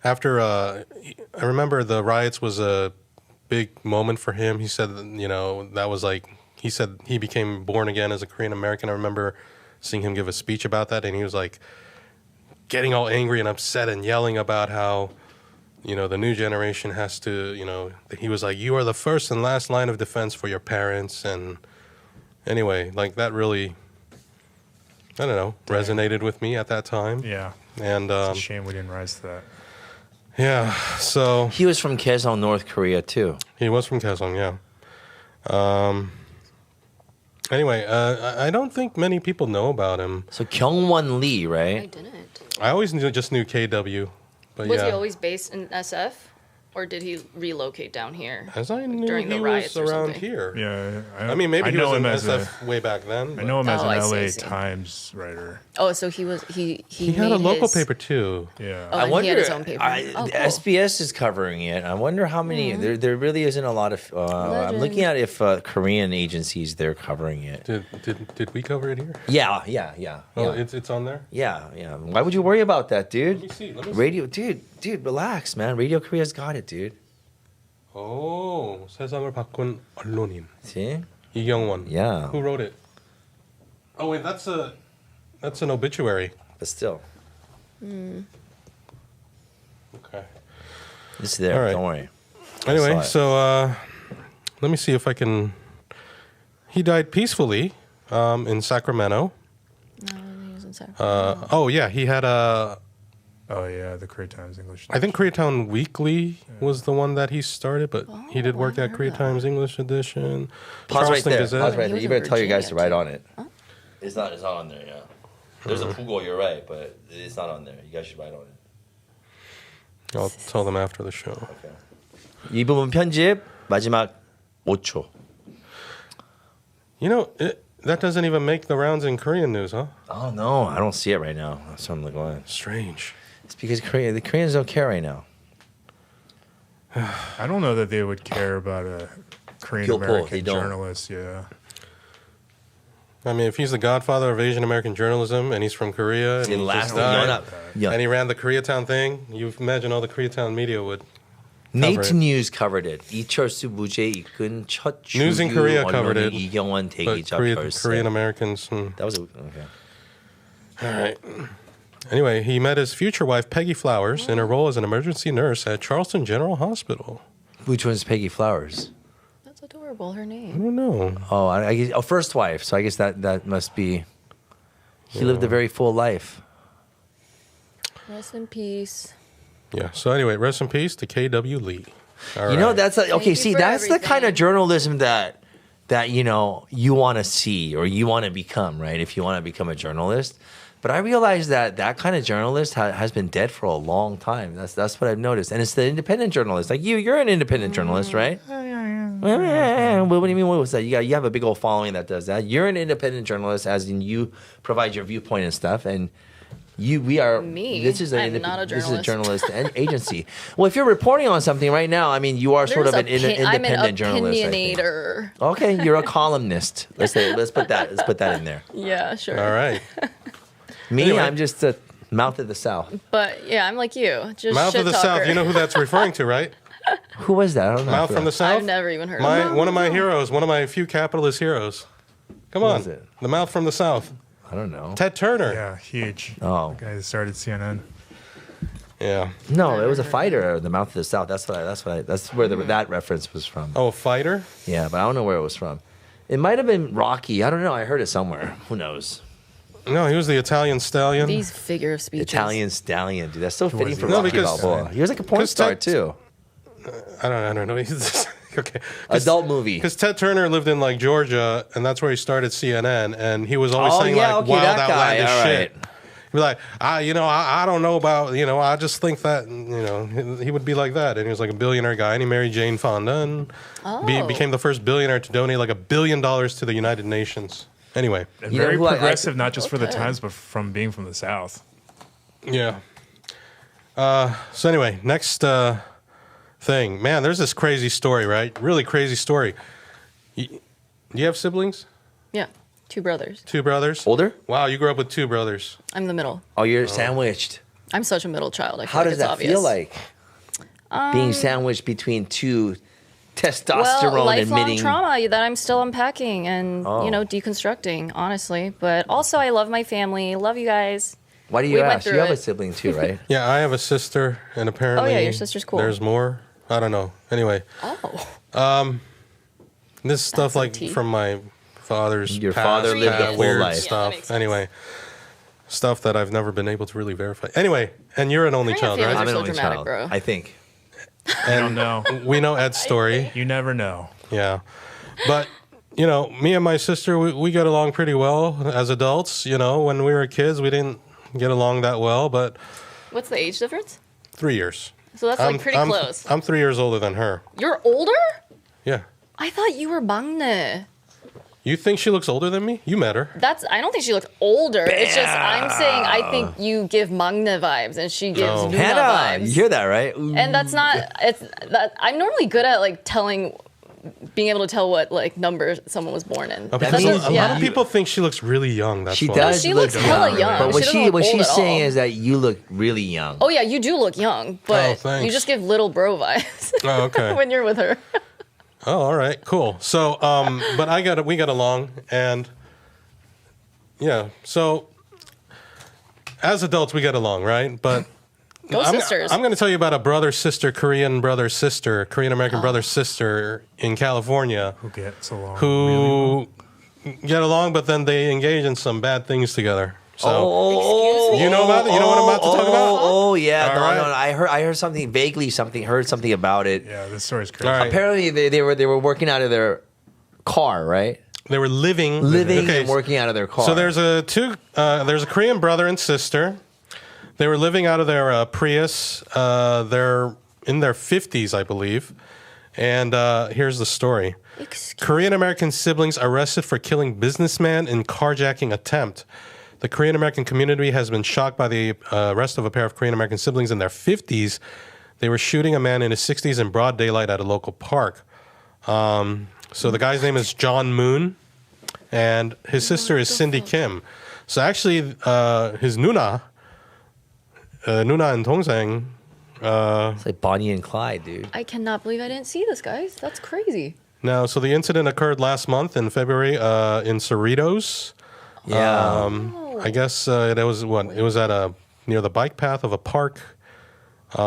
after, I remember the riots was a big moment for him. He said, that was like, he said he became born again as a Korean American. I remember seeing him give a speech about that, and he was like getting all angry and upset and yelling about how, the new generation has to, he was like, you are the first and last line of defense for your parents. And anyway, like that really, I don't know, resonated with me at that time. Yeah. And It's a shame we didn't rise to that. yeah, so He was from Kaesong, North Korea, too. he was from Kaesong, yeah. Anyway, I don't think many people know about him. So Kyungwon Lee, I right? didn't. I always just knew KW, but Was yeah. he always based in SF? Or did he relocate down here? As I knew, during the he riots was or around something? here. Yeah. I mean, maybe I he know was in him as SF way back then. I but know him as Oh, I an see, I LA see. Times writer. Oh, so he was he He had a made local his- paper too. Yeah. Oh, and he had his own paper. Oh, cool. SBS is covering it. I wonder how many. There really isn't a lot of. I'm looking at if Korean agencies they're covering it. Did we cover it here? Yeah. Oh, it's on there. Yeah. Why would you worry about that, dude? Let me see. Radio, dude, relax, man. Radio Korea's got it, dude. Oh, 세상을 바꾼 언론인 See? 이경원. Yeah. Who wrote it? Oh wait, that's an obituary. But still, Okay. it's there. All right. Don't worry. Anyway, saw it. so let me see if I can. He died peacefully in Sacramento. No, he was in Sacramento. Oh yeah, he had a. Oh, yeah. The Korea Times English. I think Koreatown Weekly was the one that he started, but he did work I at heard Korea that. Times English edition. Pause right Charleston there. Gazette. Pause right He there. was You in better tell your guys to Virginia, write on it. It's not on there. Yeah. There's a Google, you're right, but it's not on there. You guys should write on it. I'll tell them after the show. Okay. 이 부분 편집 마지막 5초. You know, that doesn't even make the rounds in Korean news, huh? Oh no, I don't see it right now. That's what I'm going. Strange. It's because the Koreans don't care right now. I don't know that they would care about a Korean They American don't. journalist. Yeah. I mean, if he's the godfather of Asian American journalism and he's from Korea and he just died, and he ran the Koreatown thing, you imagine all the Koreatown media would. Nate News covered it. 이철수 무죄 이끈 첫 주요 News in Korea covered it, 이경원 but 대기자 Korean Americans. That was okay. All right. Anyway, he met his future wife, Peggy Flowers, in her role as an emergency nurse at Charleston General Hospital. Which one's Peggy Flowers? That's adorable. Her I name. don't know. Oh, I guess first wife. So I guess that must be. He lived a very full life. Rest in peace. Yeah. So anyway, rest in peace to K.W. Lee. All You know right. that's okay. you See, for that's the kind of everything. journalism that you know you want to see or you want to become, right? If you want to become a journalist. But I realize that kind of journalist has been dead for a long time. That's what I've noticed, and it's the independent journalist. Like you're an independent journalist, right? Well, what do you mean? What was that? You have a big old following that does that. You're an independent journalist, as in you provide your viewpoint and stuff, and. We are. Me? This is I'm not a This is a journalist. journalist agency. Well, if you're reporting on something right now, I mean, you are sort of an independent I'm an journalist. I think. opinionator. Okay, you're a columnist. Let's put that in there. Yeah, sure. All right. Me, Anyway. I'm just a mouth of the South. But yeah, I'm like you. Just Mouth shit of the talker. South. You know who that's referring to, right? Who was that? I don't know. Mouth from the South. I've never even heard of it. One of my heroes. One of my few capitalist heroes. Come on. is it? The Mouth from the South. I don't know. Ted Turner. Yeah, huge. Oh. The guy that started CNN. Yeah. No, it was a fighter. The mouth of the South. That's where that reference was from. Oh, a fighter? Yeah, but I don't know where it was from. It might have been Rocky. I don't know. I heard it somewhere. Who knows? No, he was the Italian stallion. These figure of speeches. Italian stallion, dude. That's so fitting for No, Rocky because- Balboa. He was like a porn 'cause star Ted- too. I don't know. He's okay. Adult movie. Because Ted Turner lived in like Georgia, and that's where he started CNN, and he was always Oh, saying yeah, like okay, wild, that guy, outlandish all shit. right. He'd be like, I don't know about, I just think that, he would be like that, and he was like a billionaire guy, and he married Jane Fonda, and became the first billionaire to donate like $1 billion to the United Nations. Anyway, And You know very who I- progressive, not just for the times, but from being from the South. yeah. So anyway, next thing, man, there's this crazy story, right? Really crazy story. Do you have siblings? Yeah, 2 brothers. 2 brothers? Older? Wow, you grew up with 2 brothers. I'm the middle. Oh, you're sandwiched. I'm such a middle child. I feel How like does it's that obvious. feel like? Being sandwiched between 2 testosterone Well, lifelong emitting. trauma that I'm still unpacking and deconstructing, honestly. But also, I love my family. Love you guys. Why do you We went ask? You through have a it. sibling too, right? Yeah, I have a sister, and apparently, Oh, yeah, your sister's cool. There's more. I don't know. Anyway, Oh, this stuff like Absentee. from my father's Your past, father lived a past full weird life. Yeah, that stuff. makes sense. Anyway, stuff that I've never been able to really verify. Anyway, and you're an only Korean child, families right? I'm an so only dramatic, child, bro. I think. I don't know. We know Ed's story. You never know. Yeah, but me and my sister, we get along pretty well as adults. When we were kids, we didn't get along that well, but what's the age difference? 3 years. So that's like pretty close. I'm 3 years older than her. You're older? Yeah. I thought you were 막내. You think she looks older than me? You met her. I don't think she looks older. It's just I'm saying I think you give 막내 vibes and she gives Oh. 누나 Hannah, vibes. you hear that, right? Ooh. And that's not. I'm normally good at like being able to tell what like number someone was born in. Okay, That so means a lot yeah. of people think she looks really young. That's She why. does. she look looks hella young. young. But She doesn't look what old she's at saying all. is that you look really young. Oh yeah, you do look young, but thanks. you just give little bro vibes Oh, okay. when you're with her. Oh, all right, cool. So, but we got along, and yeah. So, as adults, we get along, right? But Go sisters. I'm going to tell you about a Korean American brother sister in California Who gets along? who get along, but then they engage in some bad things together. So, you know about it? You know what I'm about to talk about? Oh yeah, All no, right. no, no. I heard something heard something about it. Yeah, this story's crazy. All right. Apparently they were working out of their car, right? They were living and working out of their car. So there's a Korean brother and sister. They were living out of their Prius. They're in their 50s, I believe. And here's the story. Korean American siblings arrested for killing businessman in carjacking attempt. The Korean American community has been shocked by the arrest of a pair of Korean American siblings in their 50s. They were shooting a man in his 60s in broad daylight at a local park. So the guy's name is John Moon, and his sister is Cindy Kim. So actually, his Nuna and Tongsang. It's like Bonnie and Clyde, dude. I cannot believe I didn't see this, guys. That's crazy. Now, so the incident occurred last month in February in Cerritos. Yeah. I guess it was at near the bike path of a park. It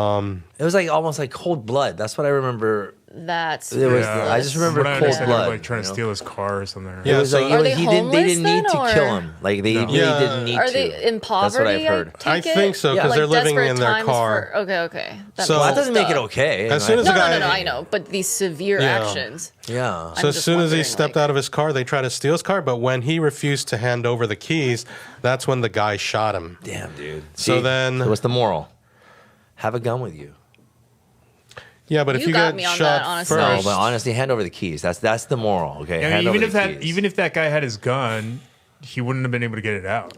was like almost like cold blood. That's what I remember. That's I just remember What I cold understand, they were, blood. like trying to steal his car or something. It was like Are they they didn't homeless need to then, kill or- him. Like they really Yeah. didn't need Are to. they in poverty? That's what I've heard. I take think it? so, 'cause Like they're living desperate in their times car. Okay. That So- Well, that doesn't make it up. okay. As soon as No, the guy, I know. But these severe Yeah. actions. Yeah. So I'm as just soon as he wondering, stepped like- out of his car, they tried to steal his car. But when he refused to hand over the keys, that's when the guy shot him. Damn, dude. So then- what's the moral? Have a gun with you. Yeah, but if You you got get me on shot that, honestly. No, first, but honestly, hand over the keys. That's the moral. Okay. Yeah, Hand even over if the that keys. even if that guy had his gun, he wouldn't have been able to get it out.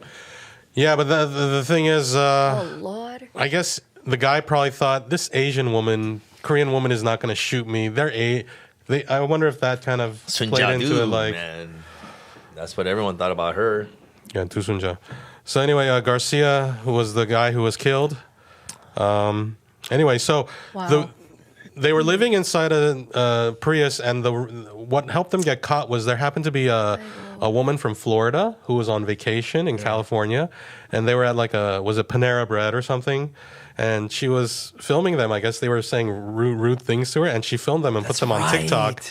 yeah, but the thing is, Oh Lord. I guess the guy probably thought this Korean woman is not going to shoot me. I wonder if that kind of Sun played into Jadu, it. Like, man. That's what everyone thought about her. yeah, Tusunja. So anyway, Garcia, who was the guy who was killed. Anyway, so Wow. they were living inside a Prius, and what helped them get caught was there happened to be a woman from Florida who was on vacation in California, and they were at was it Panera Bread or something, and she was filming them. I guess they were saying rude things to her, and she filmed them and put them on TikTok.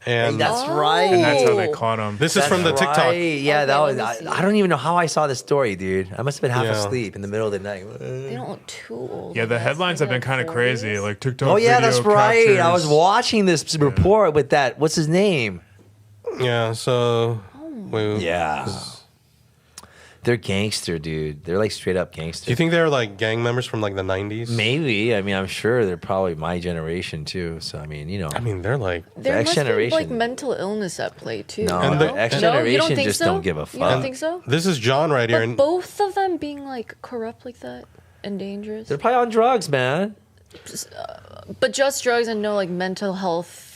And That's right. And that's how they caught him. this is from the That's TikTok. right. Yeah, Okay, that was. let me see. I don't even know how I saw this story, dude. I must have been half Yeah. asleep in the middle of the night. They don't look too old. Yeah, the I guess. headlines have Maybe been kind of like crazy. 40s? Like TikTok. Oh yeah, that's video right. I was captures- watching this report with that. What's his name? Yeah, so Yeah. They're gangster, dude. They're like straight up gangster. do you think they're like gang members from like the 90s? Maybe. I mean, I'm sure they're probably my generation too. So I mean, you know. I mean, they're like There X must be like generation. mental illness at play too. No, And the the- X and- No, you generation don't think just so? don't give a You fuck. don't think so? this is John right here, But and both of them being like corrupt like that and dangerous. They're probably on drugs, man. But just drugs and no like mental health.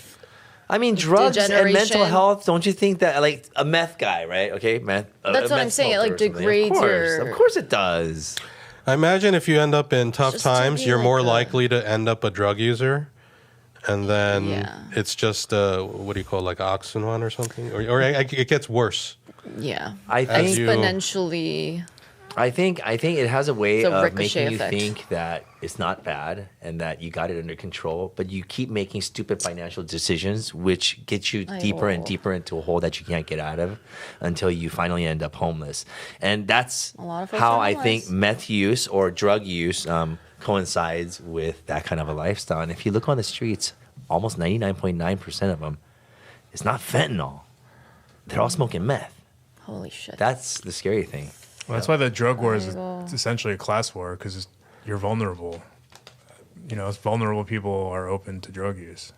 I mean, drugs and mental Degeneration. health. Don't you think that, like, a meth guy, right? Okay, meth. That's what I'm saying, it, like, degrades Of course it does. I imagine if you end up in tough Just to times, be you're like more a- likely to end up a drug user, and then Yeah. it's just what do you call it, like oxygen or something, or it gets worse. Yeah. I think. you- Exponentially. I think it has a way It's a of ricochet making you effect. think that it's not bad and that you got it under control, but you keep making stupid financial decisions, which get you deeper and know. deeper into a hole that you can't get out of until you finally end up homeless. And that's A lot of folks how are I think homeless. meth use or drug use coincides with that kind of a lifestyle. And if you look on the streets, almost 99.9% of them, it's not fentanyl. They're all smoking meth. Holy shit. That's the scary thing. Well, that's why the drug war is There you go. it's essentially a class war because you're vulnerable. You know, vulnerable people are open to drug use.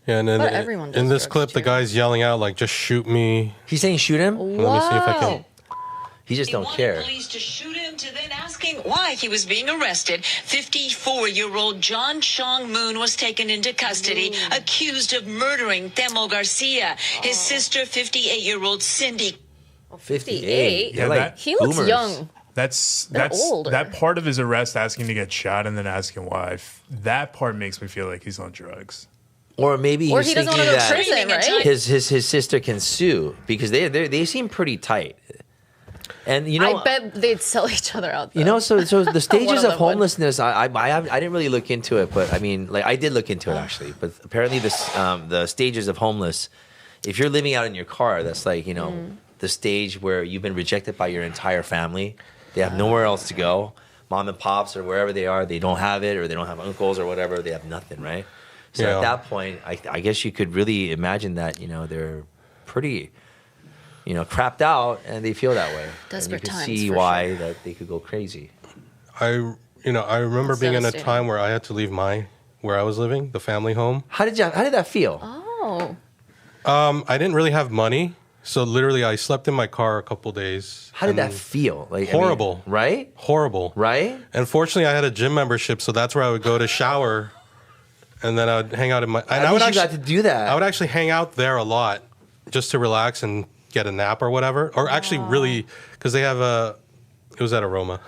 Yeah, and then But everyone in does this drugs, clip, the too. guy's yelling out like, "Just shoot me!" He's saying shoot him? Let me see if I can. Wow. He just He don't wanted care. police to shoot him to then asking why he was being arrested. 54-year-old John Chong Moon was taken into custody, accused of murdering Temo Garcia. His sister, 58-year-old Cindy. 58. Yeah, They're that- He looks boomers. young. That's They're older. that part of his arrest, asking to get shot and then asking why. That part makes me feel like he's on drugs. Or maybe Or he's he doesn't thinking want to go to that prison, right? his sister can sue because they seem pretty tight. And you know, I bet they'd sell each other out. you know, so the stages of of them would. homelessness, I didn't really look into it, but I mean, like I did look into it actually. But apparently, the stages of homeless, if you're living out in your car, that's like the stage where you've been rejected by your entire family. They have nowhere else to go. Mom and pops or wherever they are, they don't have it, or they don't have uncles or whatever. They have nothing, right? So Yeah. at that point, I guess you could really imagine that they're pretty, crapped out, and they feel that way. Desperate and you can times, see for why sure. that they could go crazy. I remember That's being in a devastating. time where I had to leave where I was living, the family home. How did that feel? Oh. I didn't really have money, so literally I slept in my car a couple days. How did that and feel? Like Horrible. Right? Horrible. Right? And fortunately, I had a gym membership, so that's where I would go to shower, and then I would hang out in my. And At I would least you actually got to do that. I would actually hang out there a lot, just to relax and get a nap or whatever. Or actually, really, because they have it was at Aroma.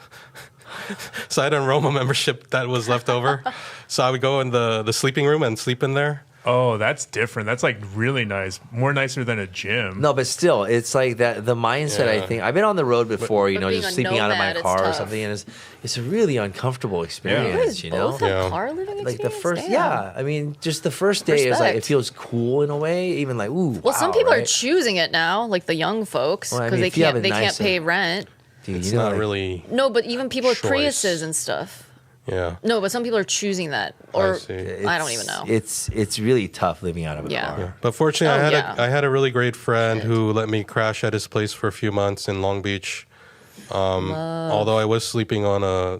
So I had an Aroma membership that was left over. So I would go in the sleeping room and sleep in there. Oh, that's different. That's like really nice. More nicer than a gym. No, but still, it's like that. The mindset. I Yeah. think I've been on the road before. But being a just sleeping out of my nomad, it's car or tough. something, and it's a really uncomfortable You experience. guys both have Yeah. car living experience? Like the first, Damn. yeah. I mean, just the first day is like it Respect. feels cool in a way. Even like, ooh. Well, some wow, people are right? choosing it now, like the young folks, Well, I because mean, if you have they a can't nice- pay rent. Dude, It's you know, not like, really. No, but even people with choice. Priuses and stuff. Yeah. No, but some people are choosing that, or see. I don't even know. It's really tough living out of a Yeah. car. Yeah. But fortunately, Oh, I had a really great friend Shit. who let me crash at his place for a few months in Long Beach. Although I was sleeping on a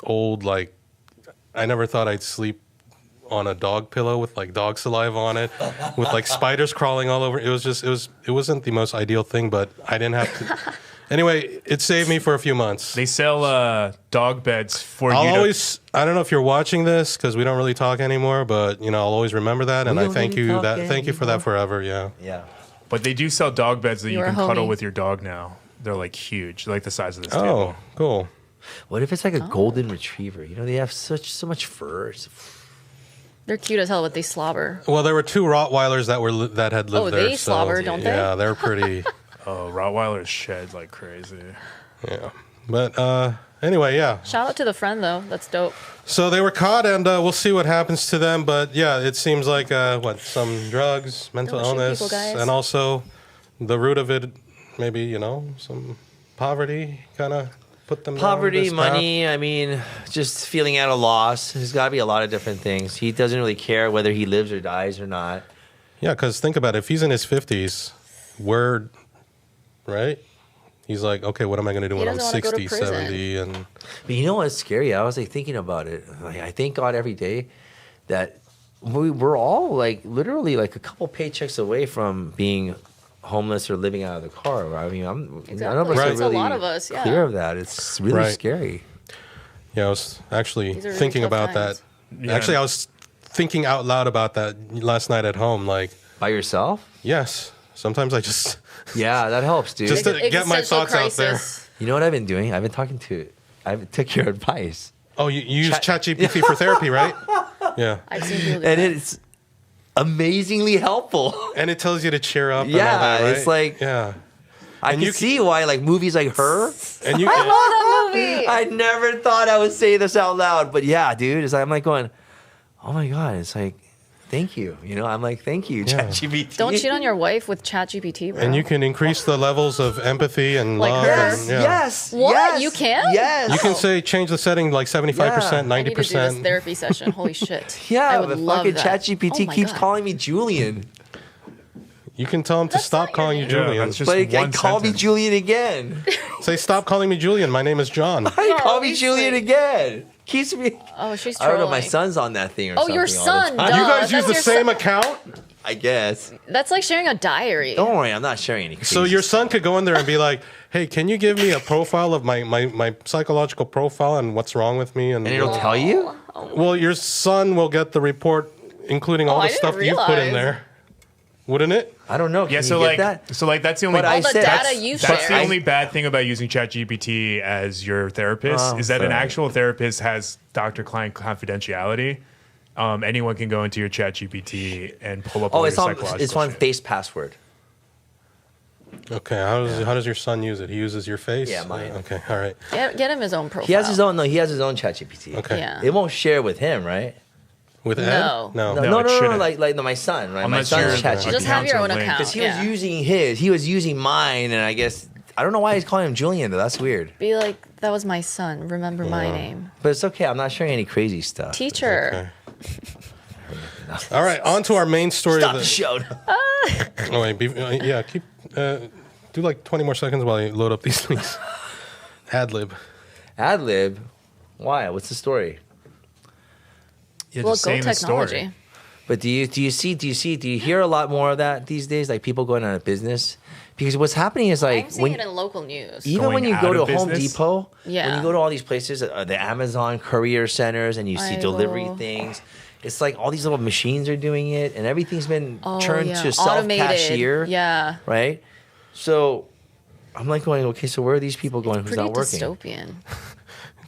old I never thought I'd sleep on a dog pillow with like dog saliva on it, with like spiders crawling all over. It wasn't the most ideal thing, but I didn't have to. Anyway, it saved me for a few months. They sell dog beds for I'll you. always. I don't know if you're watching this because we don't really talk anymore, but I'll always remember that, and We I don't thank really you talk thank you for that forever. Yeah. Yeah. But they do sell dog beds that you You're a can cuddle homie. with your dog now. They're like huge, like the size of this Oh, table. cool. What if it's like a Oh. golden retriever? They have so much fur. They're cute as hell, but they slobber. Well, there were two Rottweilers that had lived Oh, there. they slobber, don't they? Yeah, they're pretty. Oh, Rottweilers shed like crazy. Yeah, but anyway, yeah. Shout out to the friend though. That's dope. So they were caught, and we'll see what happens to them. But yeah, it seems like some drugs, mental Don't shoot illness, people, guys. and also the root of it, maybe some poverty, kind of put them down Poverty, this path. money. I mean, just feeling at a loss. There's got to be a lot of different things. He doesn't really care whether he lives or dies or not. Yeah, because think about it. If he's in his 50s, right? He's like, okay, what am I going to do He when I'm doesn't wanna go to 60, prison. 70? And But you know what's scary? I was like thinking about it. Like, I thank God every day that we're all like literally like a couple paychecks away from being homeless or living out of the car. I mean, none of Exactly. us Right. are It's a really lot of us, yeah. clear of that. It's really Right. scary. yeah, I was actually These are really thinking tough about times. that. Yeah. Actually, I was thinking out loud about that last night at home. Like, By yourself? yes, sometimes I just Yeah, that helps, dude. Just to get my Existential thoughts out there. crisis. You know what I've been doing? I've been talking to. I took your advice, Oh, you use ChatGPT for therapy, right? Yeah. I've seen people do and that. it's amazingly helpful. And it tells you to cheer up. Yeah, and all that, right? it's like- yeah, I And can you see why, like movies like Her. and you. movie. I never thought I would say this out loud, but yeah, dude, it's like, I'm like going, oh my god, it's like, thank you. I'm like, thank you, Yeah. ChatGPT. Don't cheat on your wife with ChatGPT, bro. And you can increase the levels of empathy and Like love. her? And, yeah. Yes. What? Yes, You can? Yes. You can say change the setting like 75%, Yeah. I need to do this 90%. therapy session. Holy shit. Yeah, I would but love fucking that. ChatGPT Oh my keeps God. calling me Julian. You can tell him to That's stop not your calling you name. Yeah, Julian. that's just But it one call me sentence. Julian again. Say, stop calling me Julian. My name is John. Call me obviously. Julian again. Keeps me. Oh, she's I trolling. don't know. My son's on that thing or Oh, something. your all the son, time. duh. You guys use that's the your same son. account? I guess. That's like sharing a diary. Don't worry, I'm not sharing any. So crazy your stuff. son could go in there and be like, hey, can you give me a profile of my psychological profile and what's wrong with me? And And it'll tell you. well, your son will get the report, including all Oh, I the didn't stuff you've put in realize. there. Wouldn't it? I don't know. Can Yeah, you so get like, that? so like that's the only. But I All the said- data you That's share. the only bad thing about using ChatGPT as your therapist Oh, is that an sorry. actual therapist has doctor-client confidentiality. Anyone can go into your ChatGPT and pull up all Oh, your it's on. psychological It's on shit. face password. Okay, how does your son use it? He uses your face? Yeah, mine. Okay, all right. Get him his own profile. He has his own. No, he has his own ChatGPT. Okay. Yeah. It won't share with him, right? With Ed? No. No. No, No, no, it no, no, shouldn't. like no, my son, right? My Unless son's your ChatGPT. Just have your own account. account. Because he yeah. was using his. He was using mine, and I guess I don't know why he's calling him Julian though. That's weird. Be like, that was my son. Remember my name. But it's okay. I'm not sharing any crazy stuff. Teacher. Okay. All right, on to our main story Stop of the the show. Oh wait, yeah. Keep do like 20 more seconds while I load up these things. Ad lib. Ad lib. Why? What's the story? Yeah, Well, just go saying the story. technology. But do you hear a lot more of that these days? Like people going out of business? Because what's happening is like I'm seeing it in local news. even Going when you out go to of Home business? Depot, when Yeah. you go to all these places, the Amazon courier centers, and you see delivery Aigo. things, it's like all these little machines are doing it, and everything's been turned to Automated. self-cashier. Yeah. Right? So I'm like going, okay, so where are these people going who's Pretty not working? dystopian.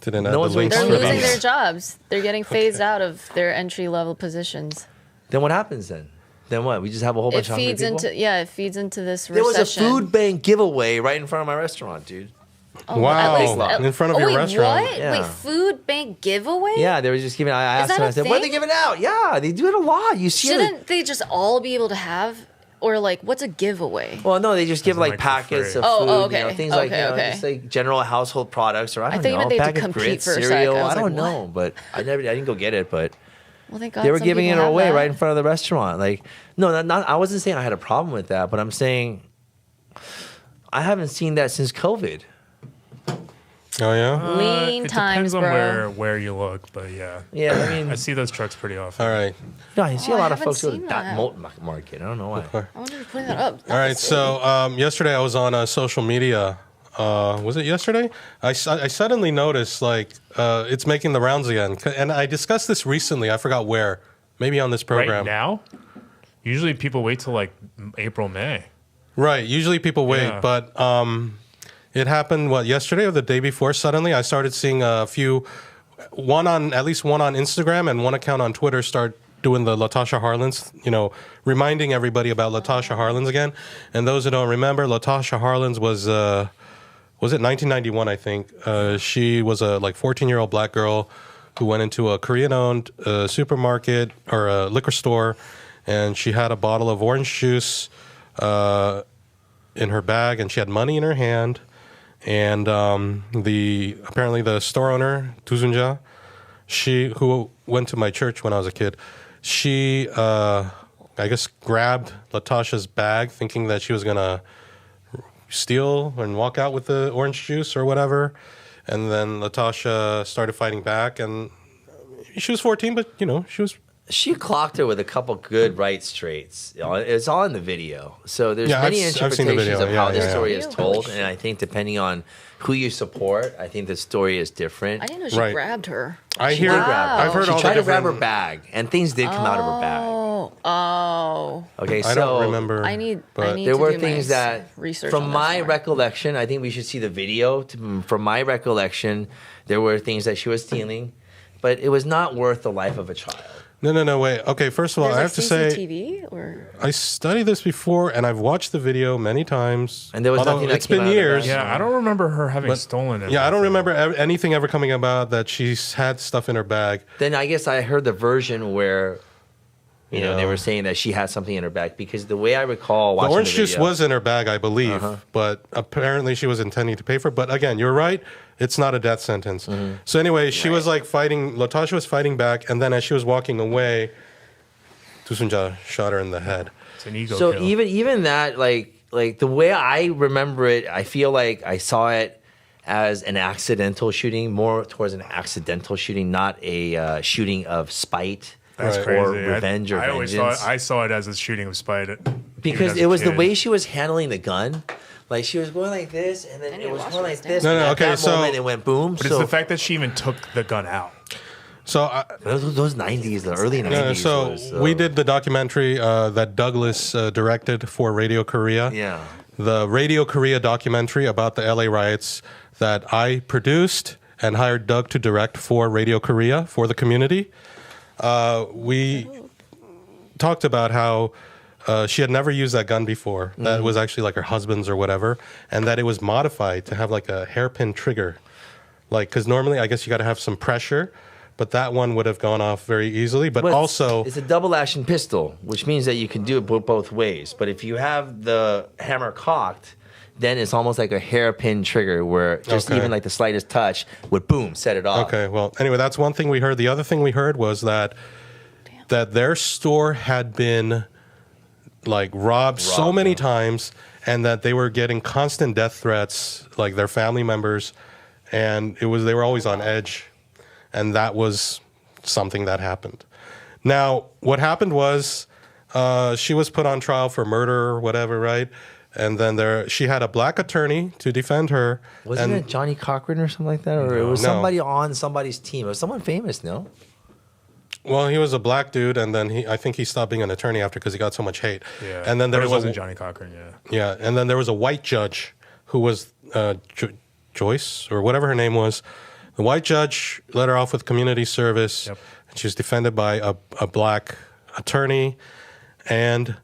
Didn't add No the one's links They're for losing these. their jobs. They're getting phased out of their entry level positions. Then what happens then? Then what? We just have a whole It bunch of hungry feeds people? into it feeds into this There was recession. a food bank giveaway right in front of my restaurant, dude. Oh, Wow. at least- In front of your wait, restaurant. What? Yeah. Wait, food bank giveaway? Yeah, they were just giving. I asked that them. I a said, "What are they thing? giving out?" Yeah, they do it a lot. You see it. Shouldn't they just all be able to have, or like, what's a giveaway? Well, no, they just give like like for packets free. of Oh, food, oh, okay. things like Okay. just like general household products, or I don't thought you know, meant they had to packaged compete grits, for a sec. cereal. I was I don't like, know, but I didn't go get it, but Well, thank God they were some giving it people have away that. right in front of the restaurant. Like, no, not. I wasn't saying I had a problem with that, but I'm saying I haven't seen that since COVID. Oh yeah. Lean It times, depends on bro. where you look, but yeah. Yeah, I mean, I see those trucks pretty often. All right. no, I see Oh, a I lot of haven't folks go to seen that that. market. I don't know why. Okay. I wonder if you're putting that up. All right. So yesterday I was on social media. Was it yesterday? I suddenly noticed like it's making the rounds again, and I discussed this recently. I forgot where. Maybe on this program. Right now, usually people wait till like April, May. Right. Usually people wait, Yeah. but it happened yesterday or the day before. Suddenly, I started seeing a few, at least one on Instagram and one account on Twitter start doing the Latasha Harlins. Reminding everybody about Latasha Harlins again. And those who don't remember, Latasha Harlins was it 1991? I think she was a 14-year-old black girl who went into a Korean-owned supermarket or a liquor store, and she had a bottle of orange juice in her bag, and she had money in her hand. And apparently the store owner, Tuzunja, who went to my church when I was a kid, she I guess grabbed Latasha's bag, thinking that she was gonna steal and walk out with the orange juice or whatever. And then Latasha started fighting back, and she was 14, but she was. She clocked her with a couple good right straights. It's all in the video. So there's Yeah, many I've seen the interpretations video. of how Yeah, this yeah, story yeah. is told. And I think depending on who you support, I think the story is different. I didn't know she Right. grabbed her. I She hear. did grab her. I've heard she all tried the to grab her different. bag, and things did come out of her bag. Oh. Okay, so I don't remember. I need but to there were do things my that, research from on this my more. recollection, I think we should see the video. From my recollection, there were things that she was stealing, but it was not worth the life of a child. No, wait. Okay, first of all, There's I like have to say, CCTV or I studied this before, and I've watched the video many times. And there was Although nothing that it's came been out of years. that. Yeah, I don't remember her having stolen it. Yeah, I don't remember anything ever coming about that she's had stuff in her bag. Then I guess I heard the version where, they Yeah. were saying that she had something in her bag, because the way I recall The watching orange the juice video, was in her bag, I believe, but apparently she was intending to pay for it. But again, you're right. It's not a death sentence. So anyway, she was fighting. Latasha was fighting back, and then as she was walking away, Tusunja shot her in the head. It's an ego so kill. even that, like the way I remember it, I feel like I saw it as an accidental shooting, more towards an accidental shooting, not a shooting of spite. That's Right. crazy. Or revenge or I always vengeance. thought I saw it as a shooting of spite. Because even as it a was the kid. way she was handling the gun. Like, she was going like this, and then I need it to was watch going this like now. this. No, and no, at okay, that so- moment, it went boom. But it's the fact that she even took the gun out. So those 90s, the early 90s. so was, we did the documentary that Douglas directed for Radio Korea. Yeah. The Radio Korea documentary about the LA riots that I produced and hired Doug to direct for Radio Korea for the community. We talked about how she had never used that gun before. That was actually like her husband's or whatever, and that it was modified to have like a hairpin trigger. Because normally I guess you got to have some pressure, but that one would have gone off very easily. But Well, also, it's a double action pistol, which means that you can do it both ways. But if you have the hammer cocked, then it's almost like a hairpin trigger, where just Okay. even like the slightest touch would boom, set it off. okay, well, anyway, that's one thing we heard. The other thing we heard was that their store had been like robbed so many times, and that they were getting constant death threats, like their family members, and they were always on edge, and that was something that happened. Now, what happened was she was put on trial for murder or whatever, right? And then she had a black attorney to defend her. Wasn't it Johnny Cochran or something like that? Or it was somebody on somebody's team. It was someone famous, no? Well, he was a black dude, and then I think he stopped being an attorney after because he got so much hate. Yeah, and then there wasn't Johnny Cochran. Yeah, yeah, and then there was a white judge who was Joyce or whatever her name was. The white judge let her off with community service, and she was defended by a black attorney. And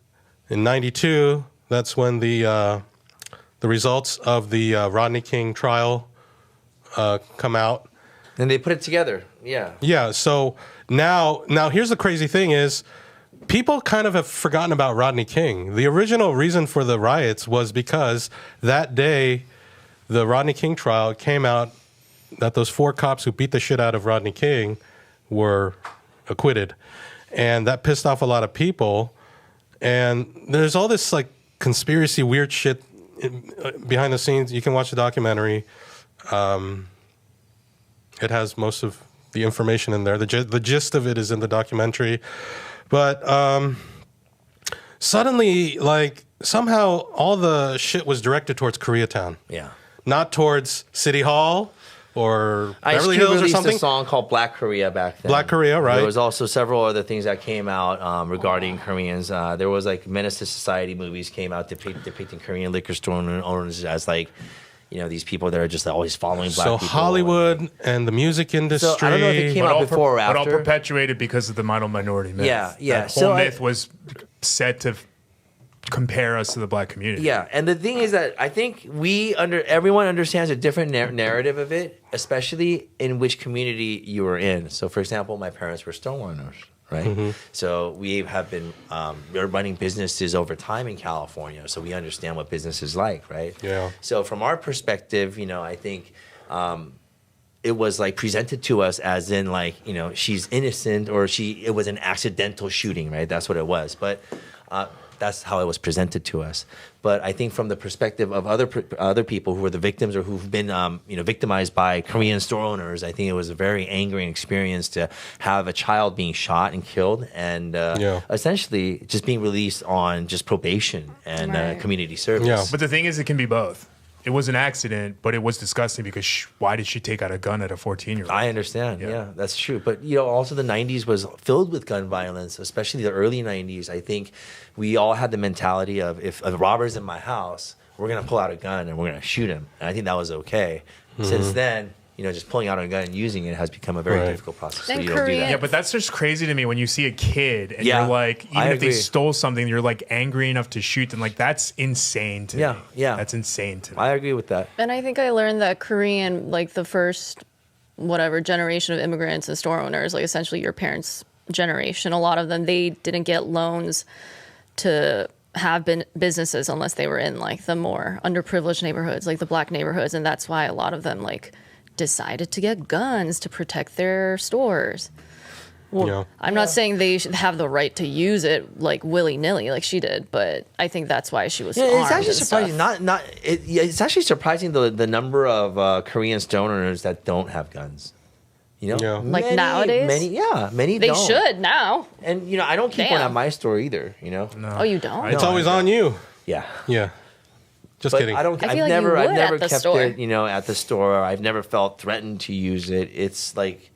in '92, that's when the results of the Rodney King trial come out. And they put it together. Yeah. Yeah. So now here's the crazy thing is people kind of have forgotten about Rodney King. The original reason for the riots was because that day the Rodney King trial came out that those 4 cops who beat the shit out of Rodney King were acquitted. And that pissed off a lot of people. And there's all this like conspiracy weird shit behind the scenes. You can watch the documentary. It has most of the information in there. The gist of it is in the documentary. But suddenly, like, somehow all the shit was directed towards Koreatown. Yeah. Not towards City Hall or Beverly Ice Cube Hills or something. a song called Black Korea back then. Black Korea, right. There was also several other things that came out regarding Koreans. There was like Menace to Society movies came out depicting Korean liquor store owners as like, you know, these people that are just always following black people. So Hollywood and the music industry. So I don't know if it came out before or after. But all perpetuated because of the model minority myth. Yeah, yeah. That whole myth was set to compare us to the black community. Yeah, and the thing is that I think everyone understands a different narrative of it, especially in which community you were in. So, for example, my parents were stoneowners, right? Mm-hmm. So we have been running businesses over time in California, so we understand what business is like, right? Yeah. So from our perspective, you know, I think it was like presented to us as in like, you know, she's innocent or it was an accidental shooting, right? That's what it was, but. That's how it was presented to us. But I think from the perspective of other people who were the victims or who've been victimized by Korean store owners, I think it was a very angering experience to have a child being shot and killed and essentially just being released on just probation and community service. Yeah. But the thing is, it can be both. It was an accident, but it was disgusting because why did she take out a gun at a 14-year-old? I understand. Yeah, that's true. But, you know, also the 90s was filled with gun violence, especially the early 90s. I think we all had the mentality of if a robber's in my house, we're going to pull out a gun and we're going to shoot him. And I think that was okay. Mm-hmm. Since then, you know, just pulling out a gun and using it has become a very difficult process. So you don't do that. Yeah, but that's just crazy to me when you see a kid and you're like, even if they stole something, you're like angry enough to shoot them. Like, that's insane to me. Yeah. That's insane to me. I agree with that. And I think I learned that Korean, like the first, whatever, generation of immigrants and store owners, like essentially your parents' generation, a lot of them, they didn't get loans to have been businesses unless they were in like the more underprivileged neighborhoods, like the black neighborhoods. And that's why a lot of them like decided to get guns to protect their stores. Well, I'm not saying they should have the right to use it like willy-nilly like she did, but I think that's why she was armed. It's actually surprising. It's actually surprising the number of Korean store owners that don't have guns. You know, like nowadays, many. They don't. should now. And you know, I don't keep one at my store either. You know, Oh, you don't? It's always on you. Yeah. Just but kidding. I don't. I I've feel like never you would kept at the store. it. You know, at the store. I've never felt threatened to use it. It's like,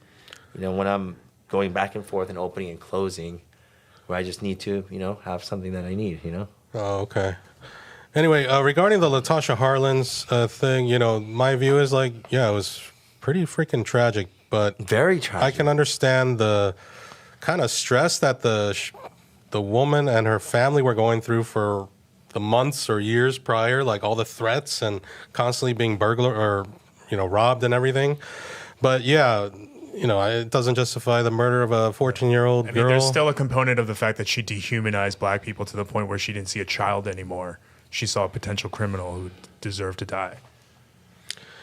you know, when I'm going back and forth and opening and closing, where I just need to, you know, have something that I need. You know. Oh, okay. Anyway, regarding the Latasha Harlins thing, you know, my view is like, it was pretty freaking tragic, but Very tragic. I can understand the kind of stress that the woman and her family were going through for the months or years prior, like all the threats and constantly being robbed and everything. But yeah, you know, it doesn't justify the murder of a 14-year-old girl. There's still a component of the fact that she dehumanized black people to the point where she didn't see a child anymore. She saw a potential criminal who deserved to die.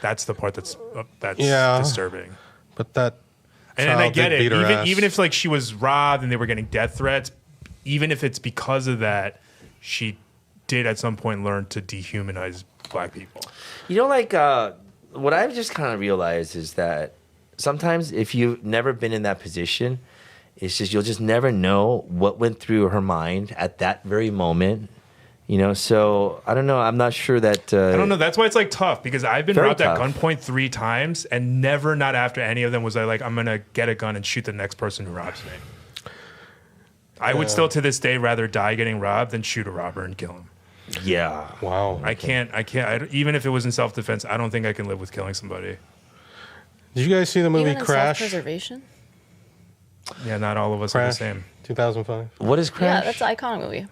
That's the part that's disturbing. But that and I get it. Even if like she was robbed and they were getting death threats, even if it's because of that, she did at some point learn to dehumanize black people. You know, like what I've just kind of realized is that sometimes if you've never been in that position, it's just you'll just never know what went through her mind at that very moment. You know, so I don't know. I'm not sure that. I don't know. That's why it's like tough because I've been Very robbed at tough. gunpoint 3 times and never, not after any of them, was I like, I'm going to get a gun and shoot the next person who robs me. I would still to this day rather die getting robbed than shoot a robber and kill him. Yeah. Wow. I can't, even if it was in self-defense, I don't think I can live with killing somebody. Did you guys see the movie Even in Crash? self-preservation? Yeah, not all of us are the Crash, same. 2005. What is Crash? Yeah, that's an iconic movie.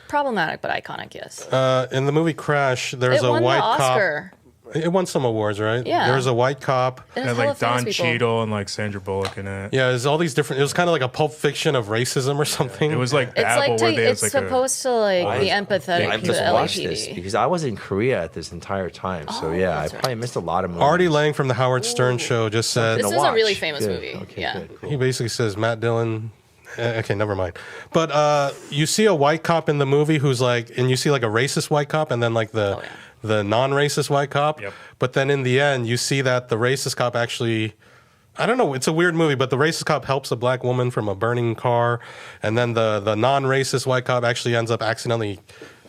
Problematic, but iconic, yes. In the movie Crash, there's It a won white the cop. Oscar. It won some awards, right? Yeah. There was a white cop. And And it's like hella Don famous people. Cheadle and like Sandra Bullock in it. Yeah, there's all these different. It was kind of like a Pulp Fiction of racism or something. It was like It's Babel like where they it's was like supposed to like be empathetic I to just the watched this LAPD. because I was in Korea at this entire time. So yeah, I that's probably missed a lot of movies. Artie Lang from the Howard Stern show just said This to is a really watch. famous Good. movie. Okay, Yeah. good, cool. he basically says Matt Dillon. Okay, never mind. But you see a white cop in the movie who's like, and you see like a racist white cop, and then like the non-racist white cop. Yep. But then in the end, you see that the racist cop actually, I don't know, it's a weird movie, but the racist cop helps a black woman from a burning car, and then the non-racist white cop actually ends up accidentally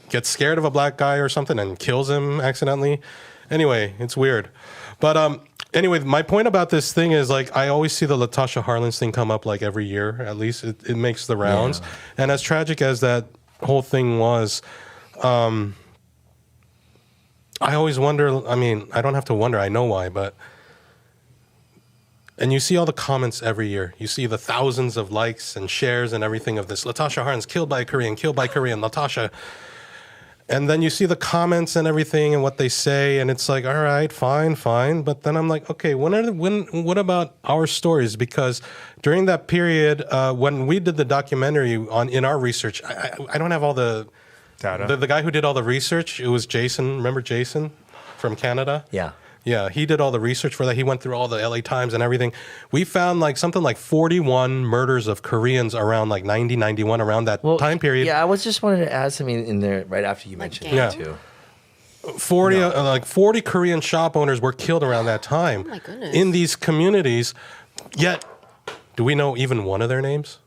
gets scared of a black guy or something and kills him accidentally. Anyway, it's weird. But anyway, my point about this thing is like I always see the Latasha Harlins thing come up like every year, at least it makes the rounds. Yeah. And as tragic as that whole thing was, I always wonder, I mean, I don't have to wonder, I know why, but and you see all the comments every year. You see the thousands of likes and shares and everything of this. Latasha Harlins killed by a Korean, Latasha. And then you see the comments and everything and what they say, and it's like, all right, fine. But then I'm like, okay, what about our stories? Because during that period, when we did the documentary in our research, I don't have all the Data. The guy who did all the research, it was Jason. Remember Jason from Canada? Yeah. Yeah, he did all the research for that. He went through all the LA Times and everything. We found like something like 41 murders of Koreans around like 90, 91, around that time period. Yeah, I was just wanted to add something in there right after you mentioned gang. that too. 40 Korean shop owners were killed around that time. Oh my goodness. In these communities. Yet, do we know even one of their names?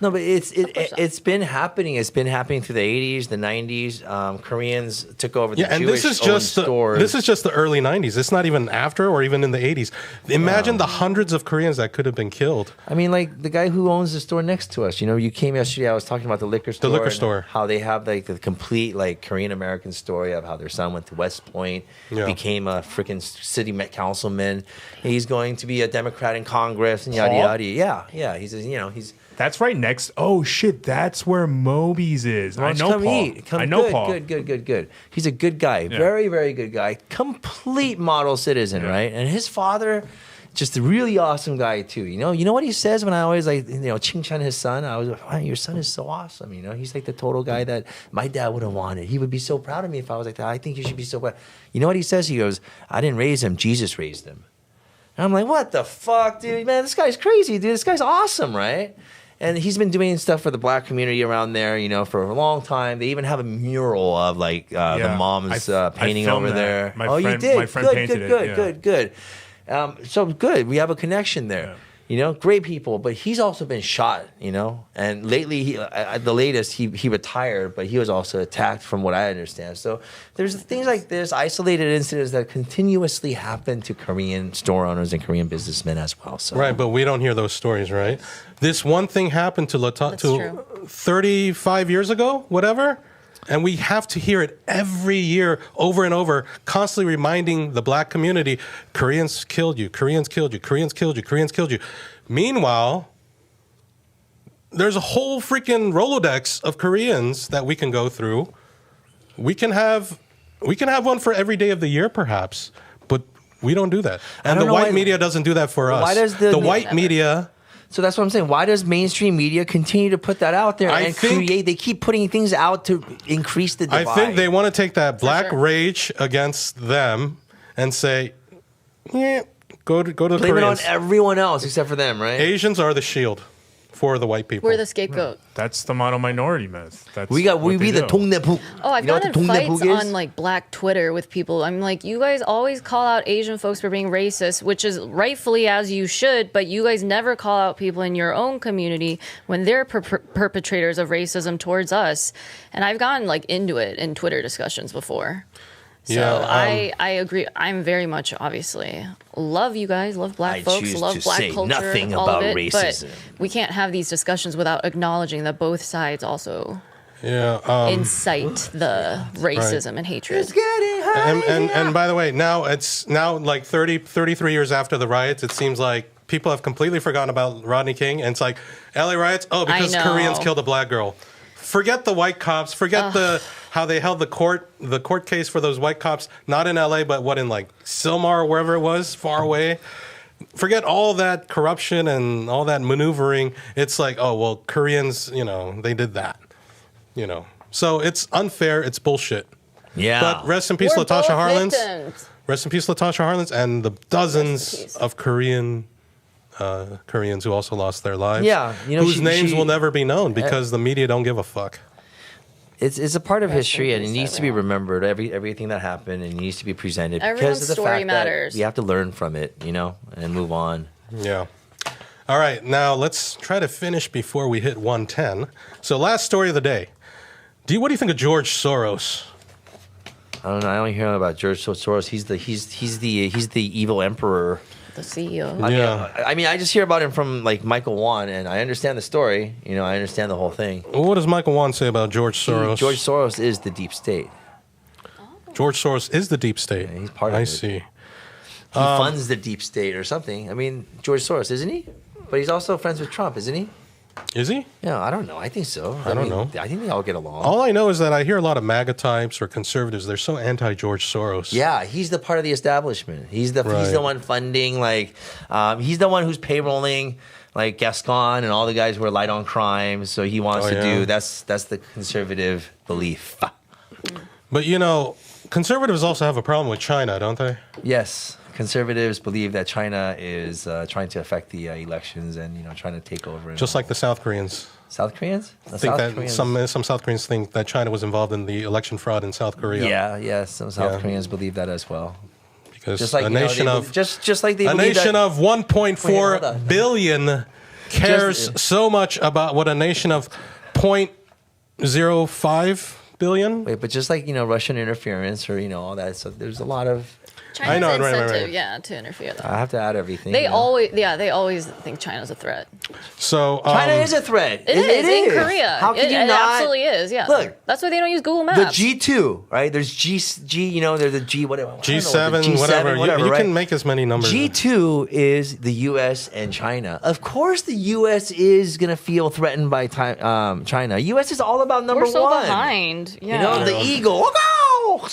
No, but course not. it's been happening. It's been happening through the 80s, the 90s. Koreans took over the Yeah, and Jewish this is just stores. this is just the early 90s. It's not even after or even in the 80s. Imagine the hundreds of Koreans that could have been killed. I mean, like the guy who owns the store next to us. You know, you came yesterday. I was talking about the liquor store. liquor and store. How they have like the complete like Korean American story of how their son went to West Point, Yeah. became a freaking city councilman. He's going to be a Democrat in Congress and yada Paul? yada. Yeah. He's. That's right next. Oh shit, that's where Moby's is. I know come Paul. eat. Come, I know good, Paul. Good. He's a good guy. Very, very good guy. Complete model citizen, right? And his father, just a really awesome guy too. You know what he says when I always like, ching-chan his son. I was like, wow, your son is so awesome. He's like the total guy that my dad would have wanted. He would be so proud of me if I was like that. I think you should be so proud. You know what he says? He goes, I didn't raise him. Jesus raised him. And I'm like, what the fuck, dude? Man, this guy's crazy, dude. This guy's awesome, right? And he's been doing stuff for the black community around there, for a long time. They even have a mural of like the mom's I painting filmed over that. there. My You friend- did? my friend good, painted good, it, good, good. So good. We have a connection there. Great people. But he's also been shot. And lately, the latest, he retired, but he was also attacked, from what I understand. So there's things like this, isolated incidents that continuously happen to Korean store owners and Korean businessmen as well. So Right, but we don't hear those stories, right? This one thing happened to true. 35 years ago, whatever, and we have to hear it every year over and over, constantly reminding the black community, Koreans killed you, Koreans killed you, Koreans killed you, Koreans killed you. Meanwhile, there's a whole freaking Rolodex of Koreans that we can go through. We can have one for every day of the year, perhaps, but we don't do that. And don't the know white why- media doesn't do that for us. Why does the white media... So that's what I'm saying. Why does mainstream media continue to put that out there I and think- create? They keep putting things out to increase the divide. I think they want to take that black sure. rage against them and say, yeah, go to the blame it on Koreans. everyone else except for them, right? Asians are the shield. for the white people. We're the scapegoat. That's the model minority myth. That's We what they the do. Tongnepu. Oh, I've You know what gotten the Tongnepu fights is? on like Black Twitter with people. I'm like, you guys always call out Asian folks for being racist, which is rightfully as you should, but you guys never call out people in your own community when they're perpetrators of racism towards us. And I've gotten like into it in Twitter discussions before. So Yeah, I agree. I'm very much obviously love you guys, love black I folks, choose love to black say culture, nothing all about of it. racism. But we can't have these discussions without acknowledging that both sides also Yeah. incite the racism and hatred. And by the way, now it's like 33 years after the riots. It seems like people have completely forgotten about Rodney King, and it's like LA riots. Oh, because know. Koreans killed a black girl. Forget the white cops. Forget how they held the court case for those white cops. Not in LA, but in like Sylmar or wherever it was, far away. Forget all that corruption and all that maneuvering. It's like, oh well, Koreans, they did that. So it's unfair. It's bullshit. Yeah. But rest in peace, We're Latasha both Harlins. victims. Rest in peace, Latasha Harlins, and the dozens peace. of Koreans who also lost their lives. Yeah, whose names will never be known because the media don't give a fuck. It's a part of Rest in history, and it peace, needs to be everyone. remembered. Everything that happened, and it needs to be presented Everyone's because of the story fact matters. that we have to learn from it, and move on. Yeah. All right, now let's try to finish before we hit 110. So, last story of the day. What do you think of George Soros? I don't know. I only hear about George Soros. He's the evil emperor. The CEO. I mean, I just hear about him from like Michael Wan, and I understand the story. I understand the whole thing. What does Michael Wan say about George Soros? George Soros is the deep state. George Soros is the deep state. Yeah, he's part of I it. see. He funds the deep state or something. I mean, George Soros, isn't he? But he's also friends with Trump, isn't he? Is he? Yeah, I don't know. I think so. I don't know. I think they all get along. All I know is that I hear a lot of MAGA types or conservatives. They're so anti-George Soros. Yeah, he's the part of the establishment. He's the Right. one funding, he's the one who's payrolling like Gascon and all the guys who are light on crime. So he wants to do that's the conservative belief. But conservatives also have a problem with China, don't they? Yes, conservatives believe that China is trying to affect the elections and trying to take over. Just like the South Koreans. South Koreans. Some South Koreans think that China was involved in the election fraud in South Korea. Yeah. Some South Koreans believe that as well. Because Just like a nation of 1.4 billion cares so much about what a nation of 0.05 billion. Wait, but just like Russian interference or all that. So there's a lot of. China's I know, right, incentive, to interfere. I have to add everything. They always think China's a threat. So China is a threat. It is in Korea. How can it, you it not? absolutely is. Yeah. Look, that's why they don't use Google the Maps. G2, right? There's G. There's the G whatever. G7, whatever. You right? can make as many numbers. G2 is the U.S. and China. Of course, the U.S. is gonna feel threatened by China. U.S. is all about number We're so one. behind. Yeah. The eagle. Go!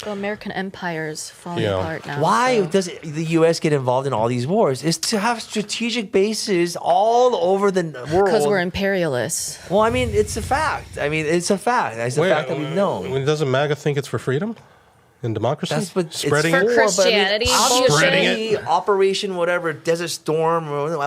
The American empire's falling Yeah. apart now. Why so. does the U.S. get involved in all these wars? Is to have strategic bases all over the world. Because we're imperialists. Well, I mean, it's a fact. It's a fact that we've known. Doesn't MAGA think it's for freedom and democracy? That's what Spreading it's it? For Christianity bullshit. Spreading obviously, Operation whatever, Desert Storm, or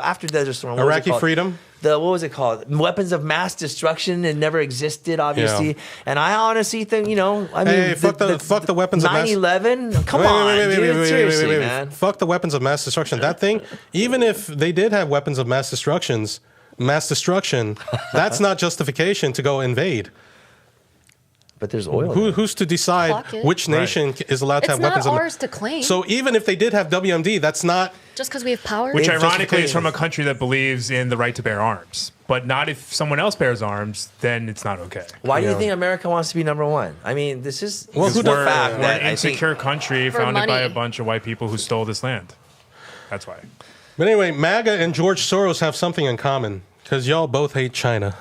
after Desert Storm, what was it Iraqi called? freedom? What was it called? Weapons of mass destruction. It never existed, obviously. Yeah. And I honestly think, fuck the weapons of mass. 9/11. Come on, dude. Seriously, man. Fuck the weapons of mass destruction. That thing, even if they did have weapons of mass destruction, that's not justification to go invade. But there's oil. Who's to decide Clock it. which nation is allowed to It's have not weapons of ours to claim. So even if they did have WMD, that's not. Just because we have power? Which It's ironically is justification. from a country that believes in the right to bear arms. But not if someone else bears arms, then it's not okay. Why do you Yeah. think America wants to be number one? I mean, this is Well, who the does- fact We're that an I think insecure country For founded by money. a bunch of white people who stole this land. That's why. But anyway, MAGA and George Soros have something in common because y'all both hate China.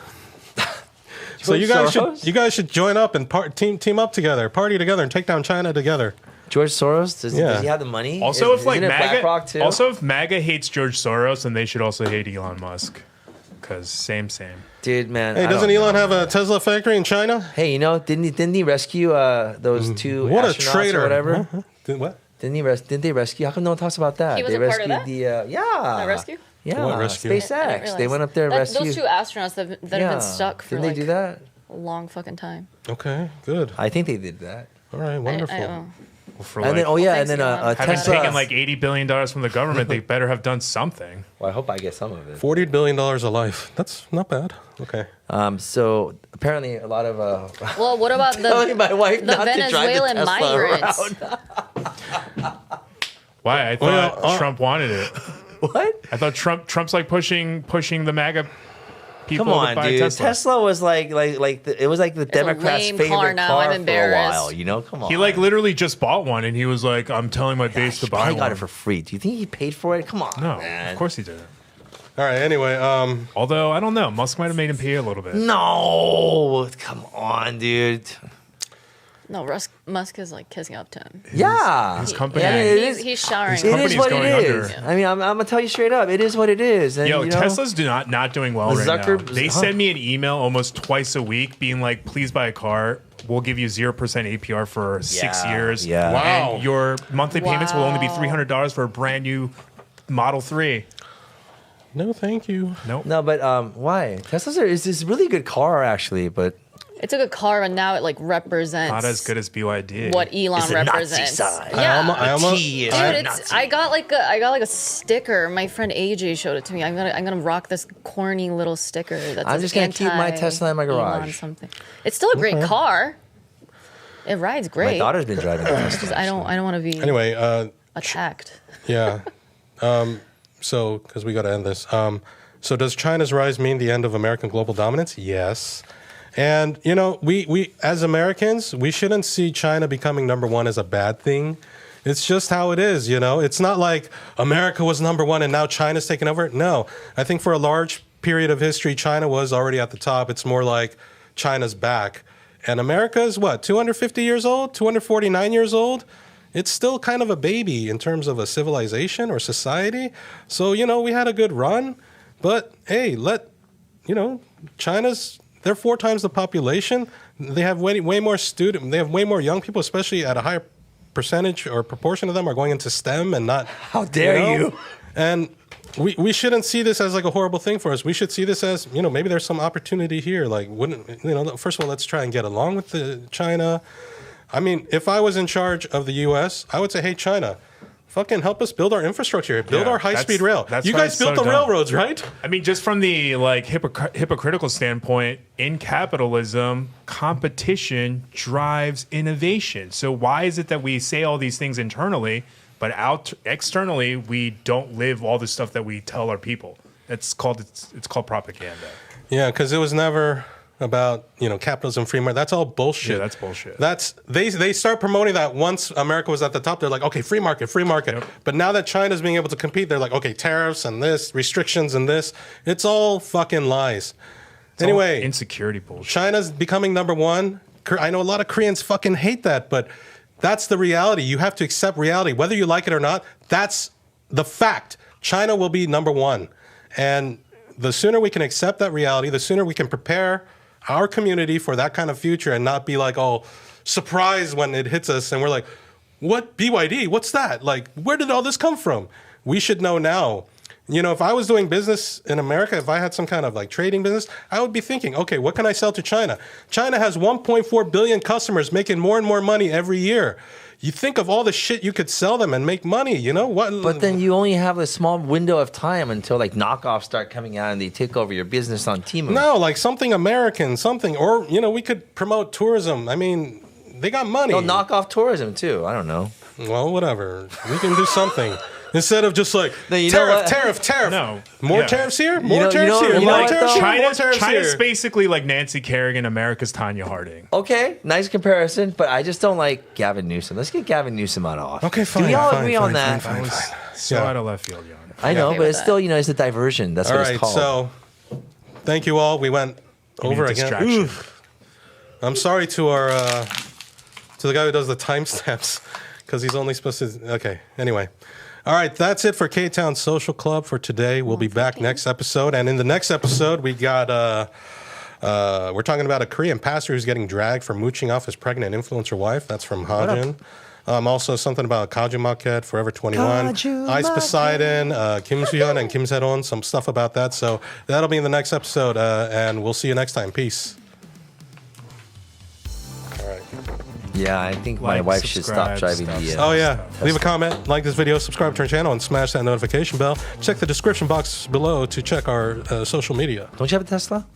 So George you guys should join up and team up together, party together, and take down China together. George Soros, does Yeah. he have the money? Also, if Isn't it BlackRock MAGA, too? also if MAGA hates George Soros, then they should also hate Elon Musk, because same. dude, man. Hey, I doesn't don't Elon know. have a Tesla factory in China? Hey, didn't he rescue those two What a astronauts traitor! or whatever? Huh? What? Didn't they rescue? How come no one talks about that? He was they a part rescued of that? the rescue? Yeah, What rescue? SpaceX. They went up there and rescued. Those two astronauts that have been stuck for Didn't they do that? a long fucking time. Okay, good. I think they did that. All right, wonderful. For And like, then thanks, Elon. having Tesla. taken like $80 billion from the government, they better have done something. Well, I hope I get some of it. $40 billion a life. That's not bad. Okay. So apparently a lot of Well, what about telling my wife the not to drive the Venezuelan Tesla migrants? around. Why? I thought Trump wanted it. What? I thought Trump's like pushing the MAGA people Come on, to buy dude. Tesla. Tesla was it was like the Democrats' lame favorite car now. car I'm for a embarrassed. while. You know, come on. He like literally just bought one, and he was like, "I'm telling my base to He buy probably one." got it for free. Do you think he paid for it? Come on, no, man. of course he didn't. All right, anyway, Although I don't know, Musk might have made him pay a little bit. No, come on, dude. No, Musk is like kissing up to him. His company. Yeah, it is. He's showering. His It company's is what going it is. under. I mean, I'm gonna tell you straight up. It is what it is. And, Yo, you know, Tesla's not doing well right now. They Huh? send me an email almost twice a week being like, please buy a car. We'll give you 0% APR for 6 years. Yeah. Wow. And your monthly payments will only be Wow. $300 for a brand new Model 3. no, thank you. Nope. No, but why? Tesla's is a really good car actually, but It's a good car, and now it like represents Not as good as BYD. what Elon it's the Nazi represents. side. Yeah. I almost, T is Dude, Nazi. I got like a sticker. My friend AJ showed it to me. I'm gonna rock this corny little sticker that's. I'm just gonna keep my Tesla in my garage. Something. It's still a great car. It rides great. My daughter's been driving a Tesla. Just, I don't want to be anyway, attacked. yeah. So, because we got to end this. So, does China's rise mean the end of American global dominance? Yes. And, you know, we as Americans, we shouldn't see China becoming number one as a bad thing. It's just how it is, you know? It's not like America was number one and now China's taken over. No. I think for a large period of history, China was already at the top. It's more like China's back. And America is what, 250 years old, 249 years old? It's still kind of a baby in terms of a civilization or society. So, you know, we had a good run. But, hey, they're 4 times the population. They have way more they have way more young people, especially at a higher percentage or proportion of them are going into STEM and not. How dare you? And we shouldn't see this as like a horrible thing for us. We should see this as, you know, maybe there's some opportunity here. Like, first of all, let's try and get along with China. I mean, if I was in charge of the U.S., I would say, hey, China, fucking help us build our infrastructure, build our high-speed rail. You guys built the railroads, right? I mean, just from the like hypocritical standpoint, in capitalism, competition drives innovation. So why is it that we say all these things internally, but externally we don't live all the stuff that we tell our people? It's called propaganda. Yeah, because it was never about, you know, capitalism, free market. That's all bullshit. Yeah, that's bullshit. They start promoting that once America was at the top. They're like, okay, free market. Yep. But now that China's being able to compete, they're like, okay, tariffs and this, restrictions and this. It's all fucking lies. Anyway, insecurity bullshit. China's becoming number one. I know a lot of Koreans fucking hate that, but that's the reality. You have to accept reality. Whether you like it or not, that's the fact. China will be number one. And the sooner we can accept that reality, the sooner we can prepare our community for that kind of future and not be like, oh, surprised when it hits us and we're like, what, BYD? What's that? Like, where did all this come from? We should know now. You know, if I was doing business in America, if I had some kind of like trading business, I would be thinking, okay, what can I sell to China? China has 1.4 billion customers making more and more money every year. You think of all the shit you could sell them and make money, you know? What? But then you only have a small window of time until like knockoffs start coming out and they take over your business on Temu. No, like something American, or, you know, we could promote tourism. I mean, they got money. They'll knock off tourism too. I don't know. Well, whatever. We can do something. Instead of just like, No, you know what? tariff. No. More Yeah. tariffs here? You More know- tariffs you know- here? you know More what, tariffs though? here? More tariffs China's here? basically like Nancy Kerrigan, America's Tanya Harding. Okay, nice comparison, but I just don't like Gavin Newsom. Let's get Gavin Newsom out of office. Okay, fine. Do we all fine, agree fine, on that? fine, That fine. was so Yeah. out of left field, Jan. I know, Okay but with it's still, you know, it's a diversion. That's All what it's right, called. so thank you all. We went over a again. distraction. Oof. I'm sorry to our to the guy who does the timestamps because he's only supposed to. Okay, anyway. All right, that's it for Ktown Social Club for today. We'll be back next episode. And in the next episode, we got We're talking about a Korean pastor who's getting dragged for mooching off his pregnant influencer wife. That's from Hajin. Also something about Kaju Market, Forever 21, Ice Poseidon, Kim Soo-hyun and Kim Se-ron, some stuff about that. So that'll be in the next episode, and we'll see you next time. Peace. All right. Yeah, I think my wife should stop driving the. Oh, yeah. Leave a comment, like this video, subscribe to our channel, and smash that notification bell. Check the description box below to check our social media. Don't you have a Tesla?